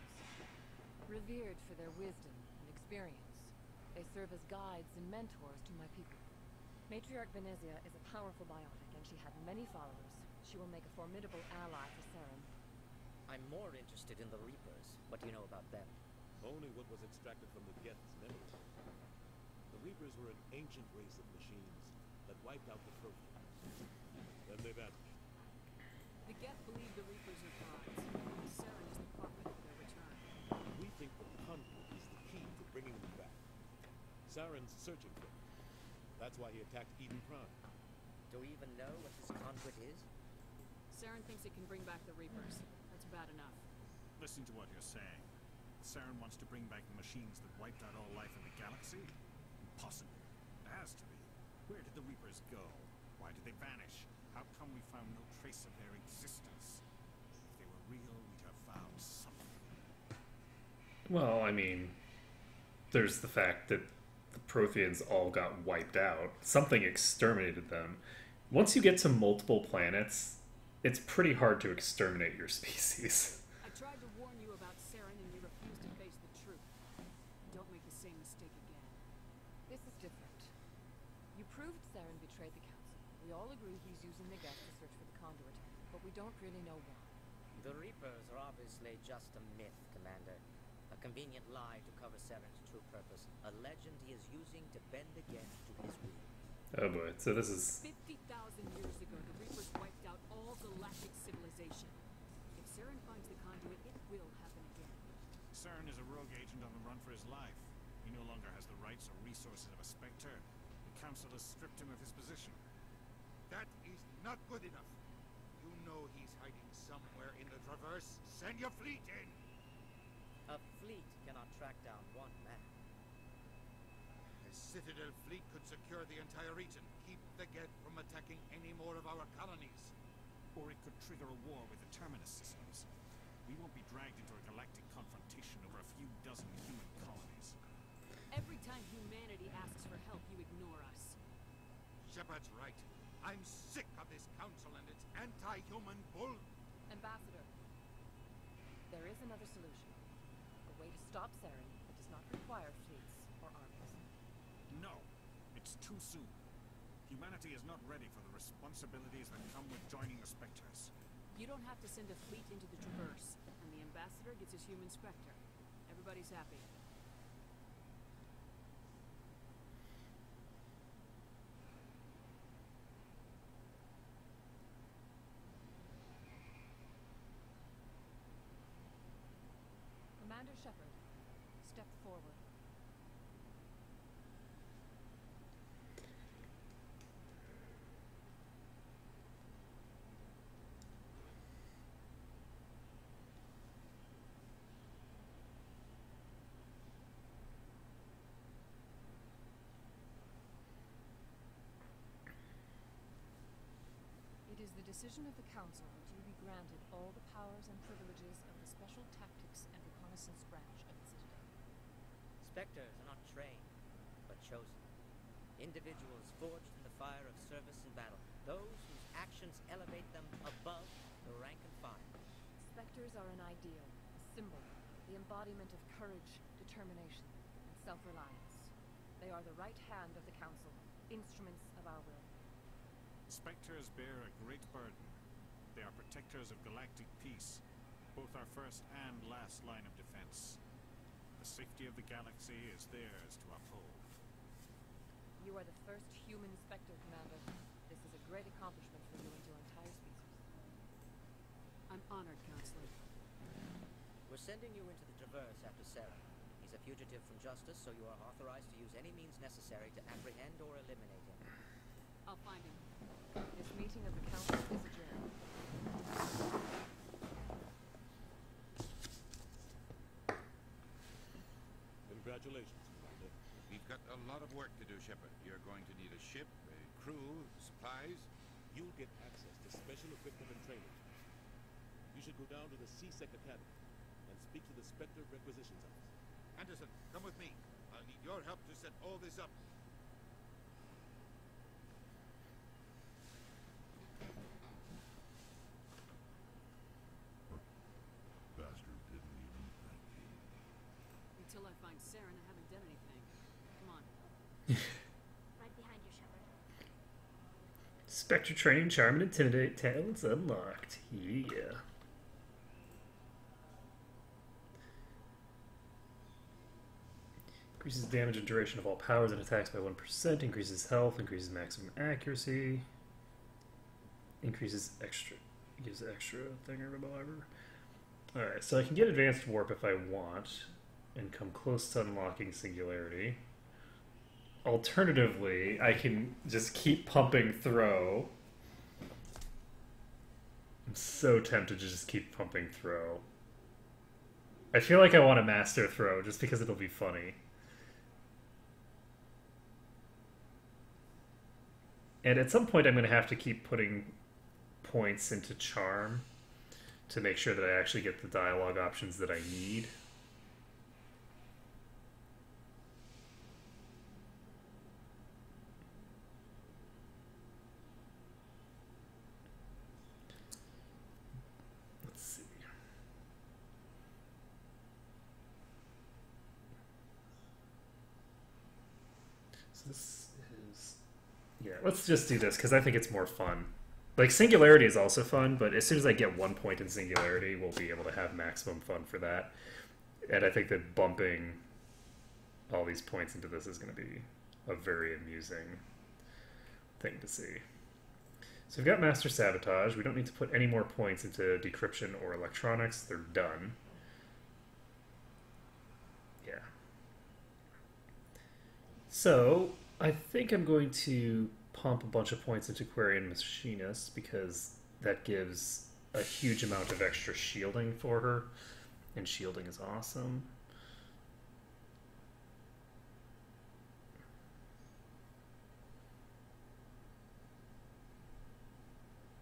[SPEAKER 5] Revered for their wisdom and experience, they serve as guides and mentors to my people. Matriarch Venezia is a powerful biotic, and she had many followers. She will make a formidable ally for Saren.
[SPEAKER 18] I'm more interested in the Reapers. What do you know about them?
[SPEAKER 19] Only what was extracted from the Geth's memory. The Reapers were an ancient race of machines that wiped out the Protheans. Then they vanished.
[SPEAKER 5] The Geth believe the Reapers are gods. Saren is the puppet of their return.
[SPEAKER 19] We think the conduit is the key to bringing them back. Saren's searching for them. That's why he attacked Eden Prime.
[SPEAKER 18] Do we even know what this conduit is?
[SPEAKER 5] Saren thinks it can bring back the Reapers. That's bad enough.
[SPEAKER 20] Listen to what you're saying. Saren wants to bring back the machines that wiped out all life in the galaxy? Impossible. It has to be. Where did the Reapers go? Why did they vanish? How come we found no trace of their existence? If they were real, we'd have found something.
[SPEAKER 1] Well, I mean, there's the fact that the Protheans all got wiped out. Something exterminated them. Once you get to multiple planets, it's pretty hard to exterminate your species.
[SPEAKER 5] I tried to warn you about Saren and you refused to face the truth. Don't make the same mistake again. This is different. You proved Saren betrayed the Council. We all agree he's using the Geth to search for the conduit, but we don't really know why.
[SPEAKER 18] The Reapers are obviously just a myth, Commander. A convenient lie to cover Saren's true purpose. A legend he is using to bend the Geth to his will.
[SPEAKER 1] Oh boy, so this is...
[SPEAKER 5] 50,000 years ago, the Reapers wiped out all galactic civilization. If Saren finds the conduit, it will happen again.
[SPEAKER 20] Saren is a rogue agent on the run for his life. He no longer has the rights or resources of a Spectre. The Council has stripped him of his position.
[SPEAKER 13] That is not good enough. You know he's hiding somewhere in the Traverse. Send your fleet in!
[SPEAKER 18] A fleet cannot track down one man.
[SPEAKER 13] A Citadel fleet could secure the entire region, keep the Geth from attacking any more of our colonies.
[SPEAKER 20] Or it could trigger a war with the Terminus systems. We won't be dragged into a galactic confrontation over a few dozen human colonies.
[SPEAKER 5] Every time humanity asks for help, you ignore us.
[SPEAKER 13] Shepard's right. I'm sick of this council and its anti-human bull.
[SPEAKER 5] Ambassador, there is another solution. A way to stop Saren that does not require fleets or armies.
[SPEAKER 20] No, it's too soon. Humanity is not ready for the responsibilities that come with joining the Spectres.
[SPEAKER 5] You don't have to send a fleet into the Traverse, and the Ambassador gets his human Spectre. Everybody's happy. Commander Shepard, step forward. It is the decision of the Council that you be granted all the powers and privileges of the Special Tactics and Reconnaissance branch of the Citadel.
[SPEAKER 18] Spectres are not trained, but chosen. Individuals forged in the fire of service and battle. Those whose actions elevate them above the rank and file.
[SPEAKER 5] Spectres are an ideal, a symbol, the embodiment of courage, determination, and self-reliance. They are the right hand of the Council, instruments of our will.
[SPEAKER 20] Spectres bear a great burden. They are protectors of galactic peace, both our first and last line of defense. The safety of the galaxy is theirs to uphold.
[SPEAKER 5] You are the first human Spectre, Commander. This is a great accomplishment for you and your entire species. I'm honored, Counselor.
[SPEAKER 18] We're sending you into the Traverse after Saren. He's a fugitive from justice, so you are authorized to use any means necessary to apprehend or eliminate him.
[SPEAKER 5] I'll find him. This meeting of the Council is adjourned.
[SPEAKER 19] Congratulations, Commander.
[SPEAKER 13] We've got a lot of work to do, Shepard. You're going to need a ship, a crew, supplies.
[SPEAKER 19] You'll get access to special equipment and training. You should go down to the C-Sec Academy and speak to the Spectre Requisitions Office.
[SPEAKER 13] Anderson, come with me. I'll need your help to set all this up.
[SPEAKER 2] Bastard didn't even thank you.
[SPEAKER 10] until I find Saren, I haven't done anything. Come on.
[SPEAKER 3] Right behind you, Shepard.
[SPEAKER 1] Spectre training, charm, and intimidate talents unlocked. Yeah. Increases damage and duration of all powers and attacks by 1%. Increases health. Increases maximum accuracy. Increases extra. Gives extra thing or whatever. Alright, so I can get advanced warp if I want. And come close to unlocking singularity. Alternatively, I can just keep pumping throw. I'm so tempted to just keep pumping throw. I feel like I want to master throw just because it'll be funny. And at some point I'm going to have to keep putting points into charm to make sure that I actually get the dialogue options that I need. Let's see. So this is... Yeah, let's just do this because I think it's more fun. Like, Singularity is also fun, but as soon as I get 1 point in Singularity, we'll be able to have maximum fun for that. And I think that bumping all these points into this is going to be a very amusing thing to see. So we've got Master Sabotage. We don't need to put any more points into Decryption or Electronics. They're done. Yeah. So I think I'm going to pump a bunch of points into Quarian Machinist because that gives a huge amount of extra shielding for her, and shielding is awesome.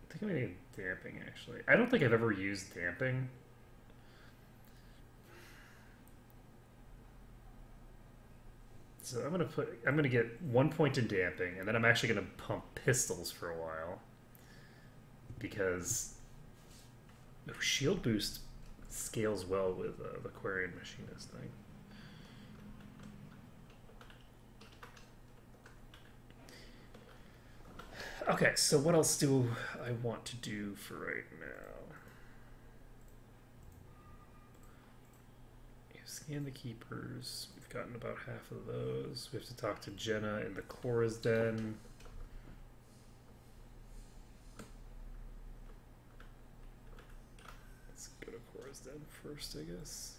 [SPEAKER 1] I think I'm gonna need damping actually. I don't think I've ever used damping. So I'm gonna get 1 point in damping, and then I'm actually gonna pump pistols for a while because shield boost scales well with the Quarian Machinist thing. Okay, so what else do I want to do for right now? Scan the keepers. We've gotten about half of those. We have to talk to Jenna in the Cora's Den. Let's go to Cora's Den first, I guess.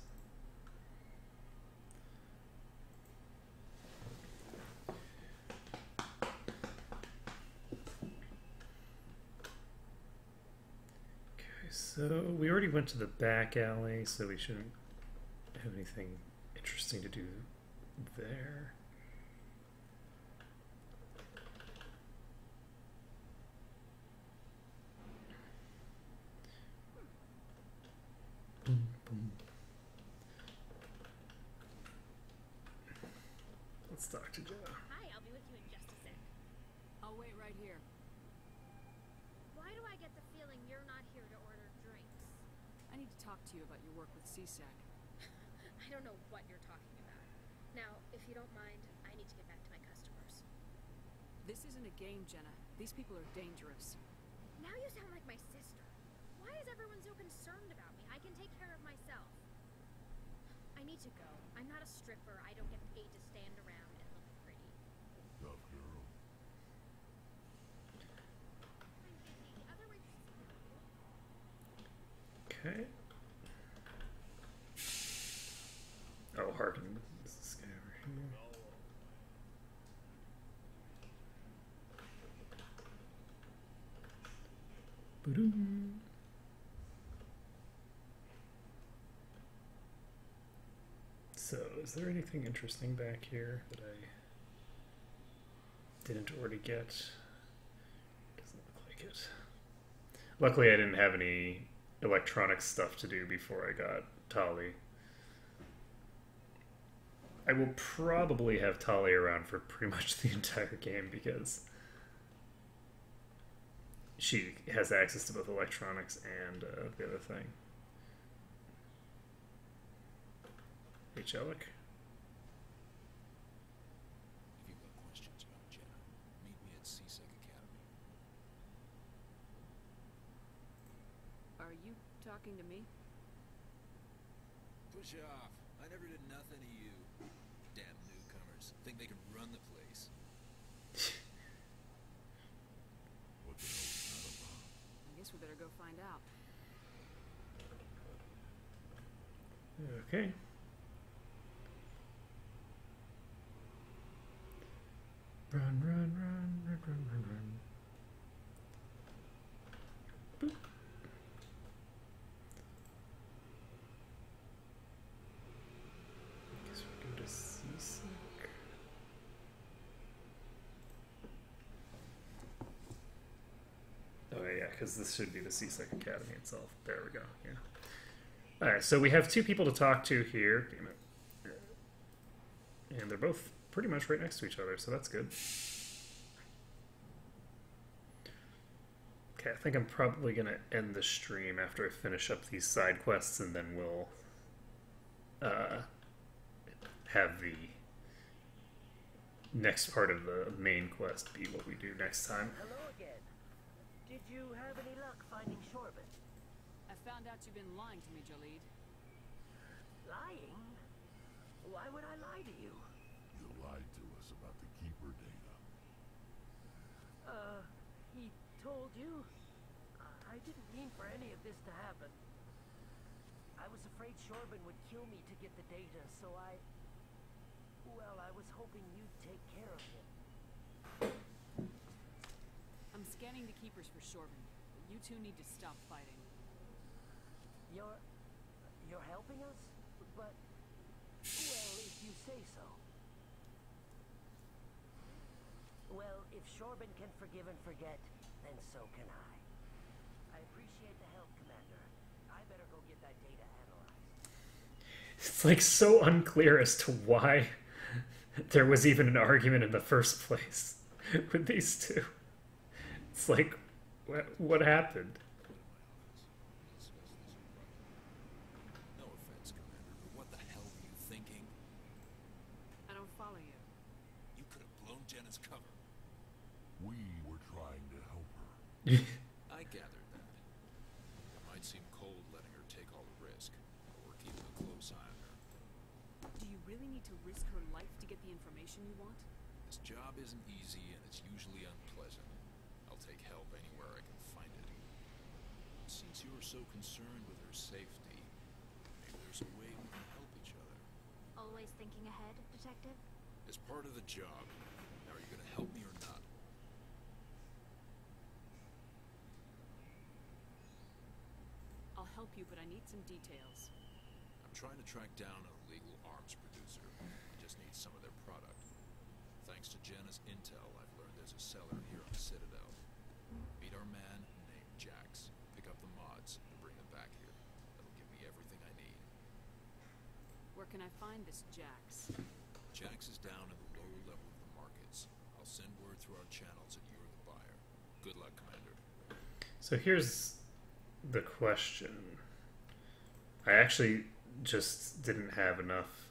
[SPEAKER 1] Okay, so we already went to the back alley, so we shouldn't have anything interesting to do there. Boom, boom. Let's talk to Jenna.
[SPEAKER 3] Hi, I'll be with you in just a sec.
[SPEAKER 10] I'll wait right here.
[SPEAKER 3] Why do I get the feeling you're not here to order drinks?
[SPEAKER 10] I need to talk to you about your work with CSAC.
[SPEAKER 3] I don't know what you're talking about. Now, if you don't mind, I need to get back to my customers.
[SPEAKER 10] This isn't a game, Jenna. These people are dangerous.
[SPEAKER 3] Now you sound like my sister. Why is everyone so concerned about me? I can take care of myself. I need to go. I'm not a stripper. I don't get paid to stand around and look pretty.
[SPEAKER 2] Tough girl.
[SPEAKER 3] I'm busy. Other waitresses can help you.
[SPEAKER 1] Okay. Oh, Harden. This is this guy over here. Ba-doom. So, is there anything interesting back here that I didn't already get? Doesn't look like it. Luckily, I didn't have any electronic stuff to do before I got Tali. I will probably have Tali around for pretty much the entire game because she has access to both electronics and the other thing. Hey, Chelik.
[SPEAKER 5] talking to me?
[SPEAKER 12] Push off. I never did nothing to you. Damn newcomers. Think they can run the place.
[SPEAKER 2] What the hell is that about?
[SPEAKER 5] I guess we better go find out.
[SPEAKER 1] Okay. Run, run, run, run, run, run, run. Boop. Guess we go to Seasick. Oh yeah, because this should be the Seasick Academy itself. There we go. Yeah. All right, so we have two people to talk to here. Damn it. And they're both pretty much right next to each other, so that's good. Okay, I think I'm probably going to end the stream after I finish up these side quests, and then we'll have the next part of the main quest be what we do next time.
[SPEAKER 11] Hello again. Did you have any luck finding Shorbin?
[SPEAKER 5] I found out you've been lying to me, Jalid.
[SPEAKER 11] Lying? Why would I lie to you?
[SPEAKER 2] You lied to us about the Keeper data.
[SPEAKER 11] He told you? I didn't mean for any of this to happen. I was afraid Shorbin would kill me to get the data, so well, I was hoping you'd take care of him.
[SPEAKER 5] I'm scanning the keepers for Shorbin. You two need to stop fighting.
[SPEAKER 11] You're helping us? But, well, if you say so. Well, if Shorbin can forgive and forget, then so can I. I appreciate the help, Commander. I better go get that data analyzed.
[SPEAKER 1] It's like so unclear as to why there was even an argument in the first place with these two. It's like, what happened?
[SPEAKER 12] No offense, Commander, but what the hell were you thinking?
[SPEAKER 5] I don't follow you.
[SPEAKER 12] You could have blown Jenna's cover.
[SPEAKER 2] We were trying to help her.
[SPEAKER 12] I gathered that. It might seem cold letting her take all the risk, but we're keeping a close eye on her.
[SPEAKER 5] Do you really need to risk her life to get the information you want?
[SPEAKER 12] This job isn't easy, and it's usually unpleasant. I'll take help anywhere I can find it. Since you are so concerned with her safety, maybe there's a way we can help each other.
[SPEAKER 3] Always thinking ahead, Detective?
[SPEAKER 12] As part of the job, now are you going to help me or not?
[SPEAKER 5] I'll help you, but I need some details.
[SPEAKER 12] I'm trying to track down an illegal arms producer. I just need some of their product. Thanks to Jenna's intel, I've learned there's a seller here on the Citadel. Meet our man named Jax. Pick up the mods and bring them back here. That'll give me everything I need.
[SPEAKER 5] Where can I find this Jax?
[SPEAKER 12] Jax is down in the lower level of the markets. I'll send word through our channels that you're the buyer. Good luck, Commander.
[SPEAKER 1] So here's the question. I actually just didn't have enough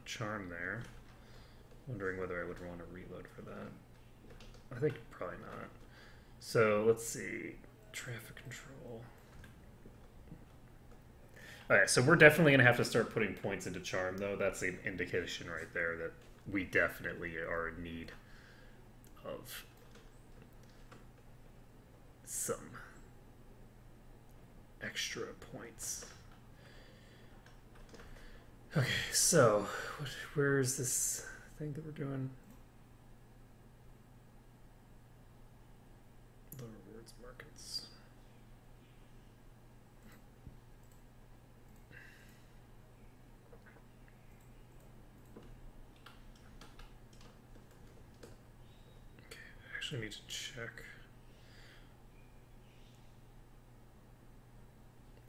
[SPEAKER 1] charm there. Wondering whether I would want to reload for that. I think probably not. So let's see. Traffic control. Alright, so we're definitely going to have to start putting points into charm, though. That's an indication right there that we definitely are in need of some extra points. Okay, so where is this thing that we're doing? The rewards markets. Okay, I actually need to check.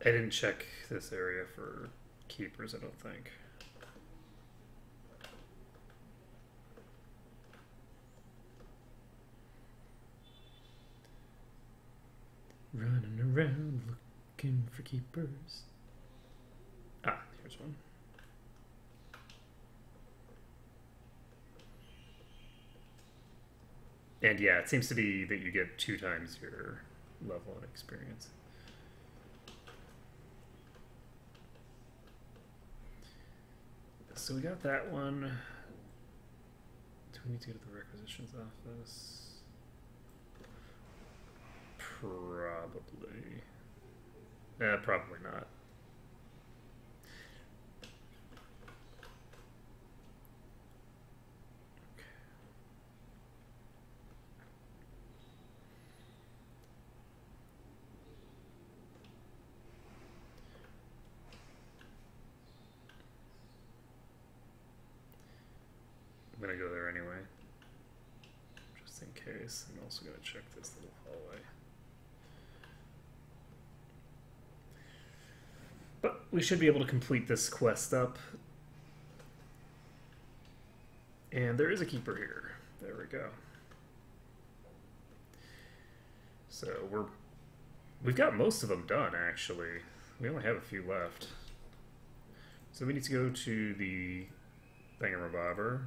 [SPEAKER 1] I didn't check this area for keepers, I don't think. Running around looking for keepers. Ah, here's one. And yeah, it seems to be that you get 2 times your level and experience. so we got that one. Do we need to go to the requisitions office? Probably. Probably not. I'm gonna go there anyway, just in case. I'm also gonna check this little hallway. But we should be able to complete this quest up. And there is a keeper here. There we go. So we've got most of them done, actually. We only have a few left. So we need to go to the thingamabobber.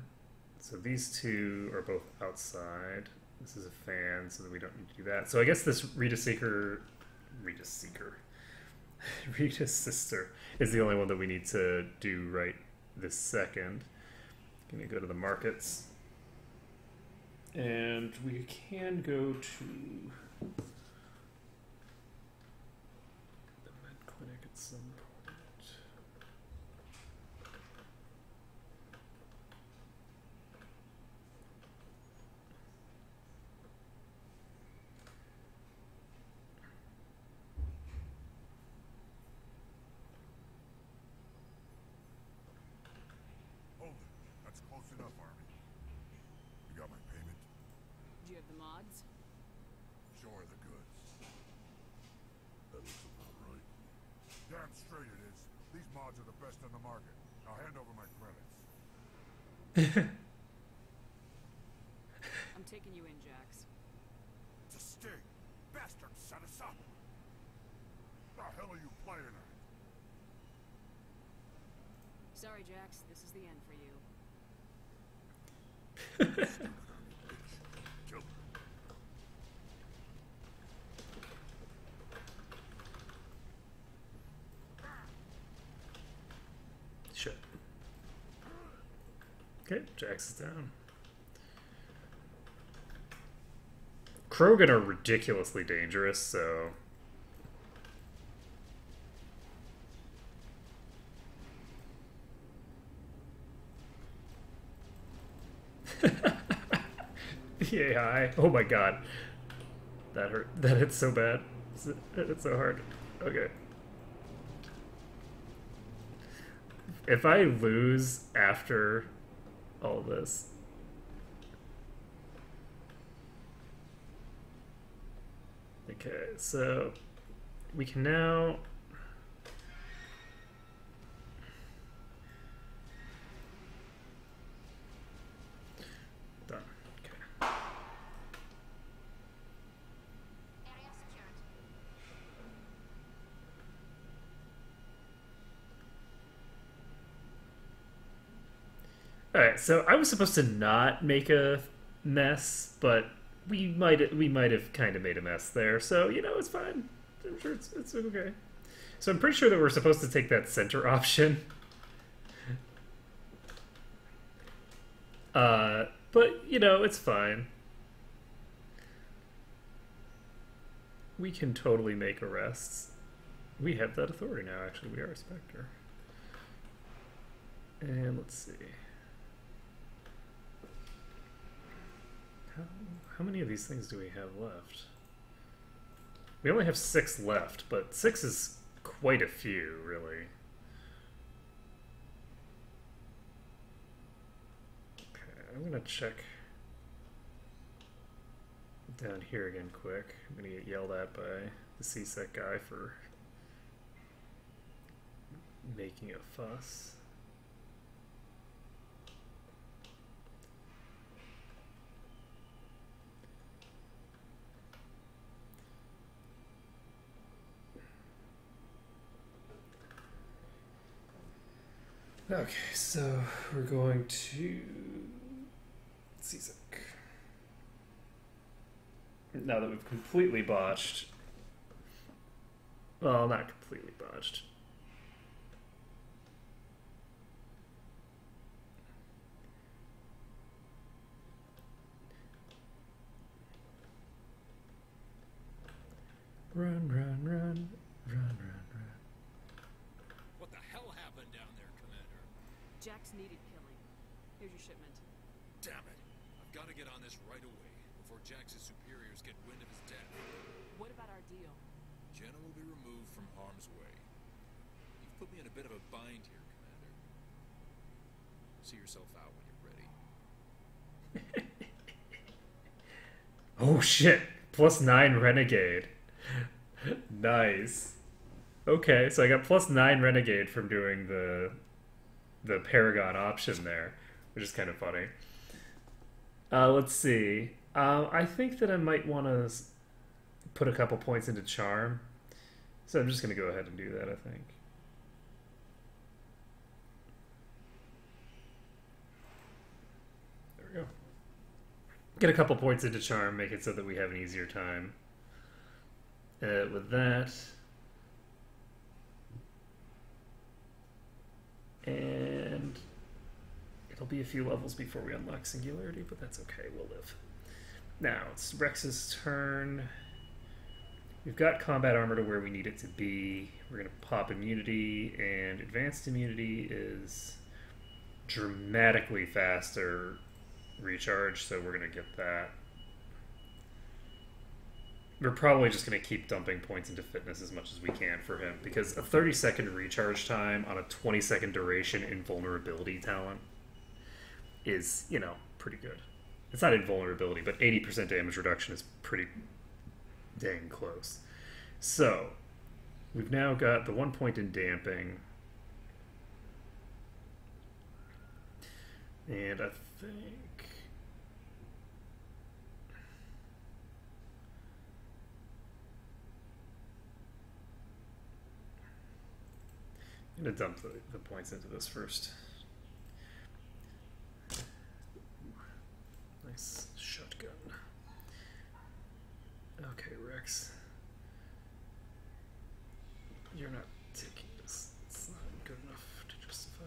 [SPEAKER 1] So these two are both outside. This is a fan, so that we don't need to do that. So I guess this Rita's sister is the only one that we need to do right this second. Gonna go to the markets. And we can go to the med clinic at some point.
[SPEAKER 2] Hold it. That's close enough, Army. You got my payment?
[SPEAKER 8] Do you have the mods?
[SPEAKER 2] Show her the goods. That looks about right. Damn straight it is. These mods are the best on the market. Now hand over my credits.
[SPEAKER 8] I'm taking you in, Jax.
[SPEAKER 2] It's a sting. Bastard set us up. The hell are you playing at?
[SPEAKER 8] Sorry, Jax. This is the end for you.
[SPEAKER 2] Kill her.
[SPEAKER 1] Shit. Okay, Jax is down. Krogan are ridiculously dangerous, so... The AI. Oh my god. That hurt. That hit so bad. That hit so hard. Okay. If I lose after all this... Okay, so we can now... Done. Okay. Alright, so I was supposed to not make a mess, but we might have kind of made a mess there, so you know, it's fine. I'm sure it's okay. So I'm pretty sure that we're supposed to take that center option. But you know, it's fine. We can totally make arrests. We have that authority now, actually. We are a Spectre. And let's see. How many of these things do we have left? We only have 6 left, but 6 is quite a few, really. Okay, I'm gonna check down here again quick. I'm gonna get yelled at by the CSEC guy for making a fuss. Okay, so we're going to CSEC. Now that we've completely botched, well, not completely botched. Run, run, run, run, run, run.
[SPEAKER 12] What the hell happened down there, Commander?
[SPEAKER 5] Jax needed killing. Here's your shipment.
[SPEAKER 12] Damn it. I've got to get on this right away before Jax's superiors get wind of his death.
[SPEAKER 5] What about our deal?
[SPEAKER 12] Jenna will be removed from harm's way. You've put me in a bit of a bind here, Commander. See yourself out when you're ready.
[SPEAKER 1] Oh shit! +9 Renegade. Nice. Okay, so I got +9 Renegade from doing the Paragon option there, which is kind of funny. Let's see. I think that I might want to put a couple points into Charm. So I'm just going to go ahead and do that, I think. There we go. Get a couple points into Charm, make it so that we have an easier time with that. And it'll be a few levels before we unlock Singularity, but that's okay, we'll live. Now, it's Rex's turn. We've got combat armor to where we need it to be. We're going to pop immunity, and advanced immunity is dramatically faster recharge, so we're going to get that. We're probably just going to keep dumping points into fitness as much as we can for him, because a 30-second recharge time on a 20-second duration invulnerability talent is, you know, pretty good. It's not invulnerability, but 80% damage reduction is pretty dang close. So, we've now got the 1 point in damping. And I think... I'm going to dump the points into this first. Nice shotgun. Okay, Rex. You're not taking this. It's not good enough to justify.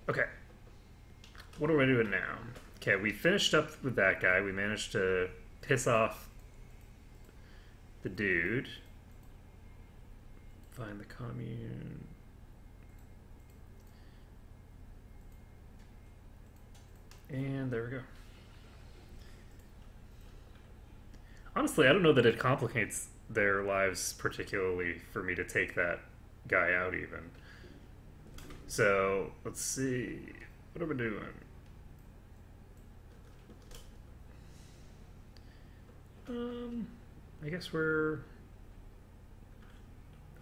[SPEAKER 1] Okay. What are we doing now? Okay, we finished up with that guy. We managed to piss off the dude. Find the commune. And there we go. Honestly, I don't know that it complicates their lives particularly for me to take that guy out even. So, let's see. What are we doing? I guess we're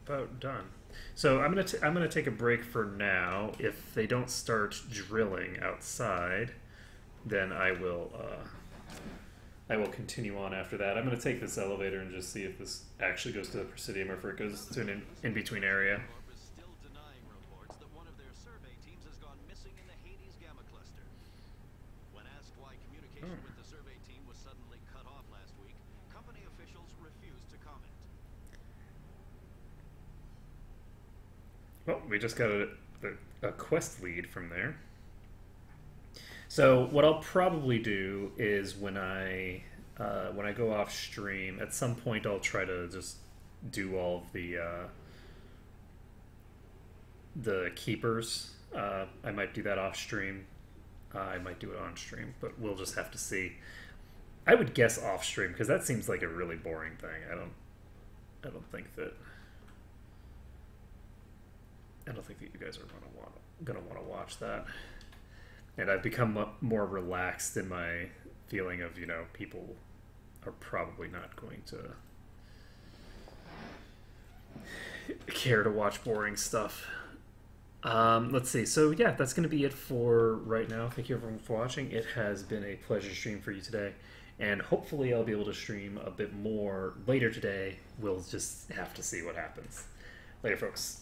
[SPEAKER 1] about done. So I'm gonna take a break for now. If they don't start drilling outside, then I will continue on after that. I'm gonna take this elevator and just see if this actually goes to the Presidium or if it goes to an in-between area. Well, we just got a quest lead from there. So what I'll probably do is when I go off stream, at some point I'll try to just do all of the keepers. I might do that off stream. I might do it on stream, but we'll just have to see. I would guess off stream because that seems like a really boring thing. I don't think that you guys are gonna want to watch that. And I've become more relaxed in my feeling of, you know, people are probably not going to care to watch boring stuff. Let's see. So yeah, that's going to be it for right now. Thank you everyone for watching. It has been a pleasure stream for you today. And hopefully I'll be able to stream a bit more later today. We'll just have to see what happens. Later, folks.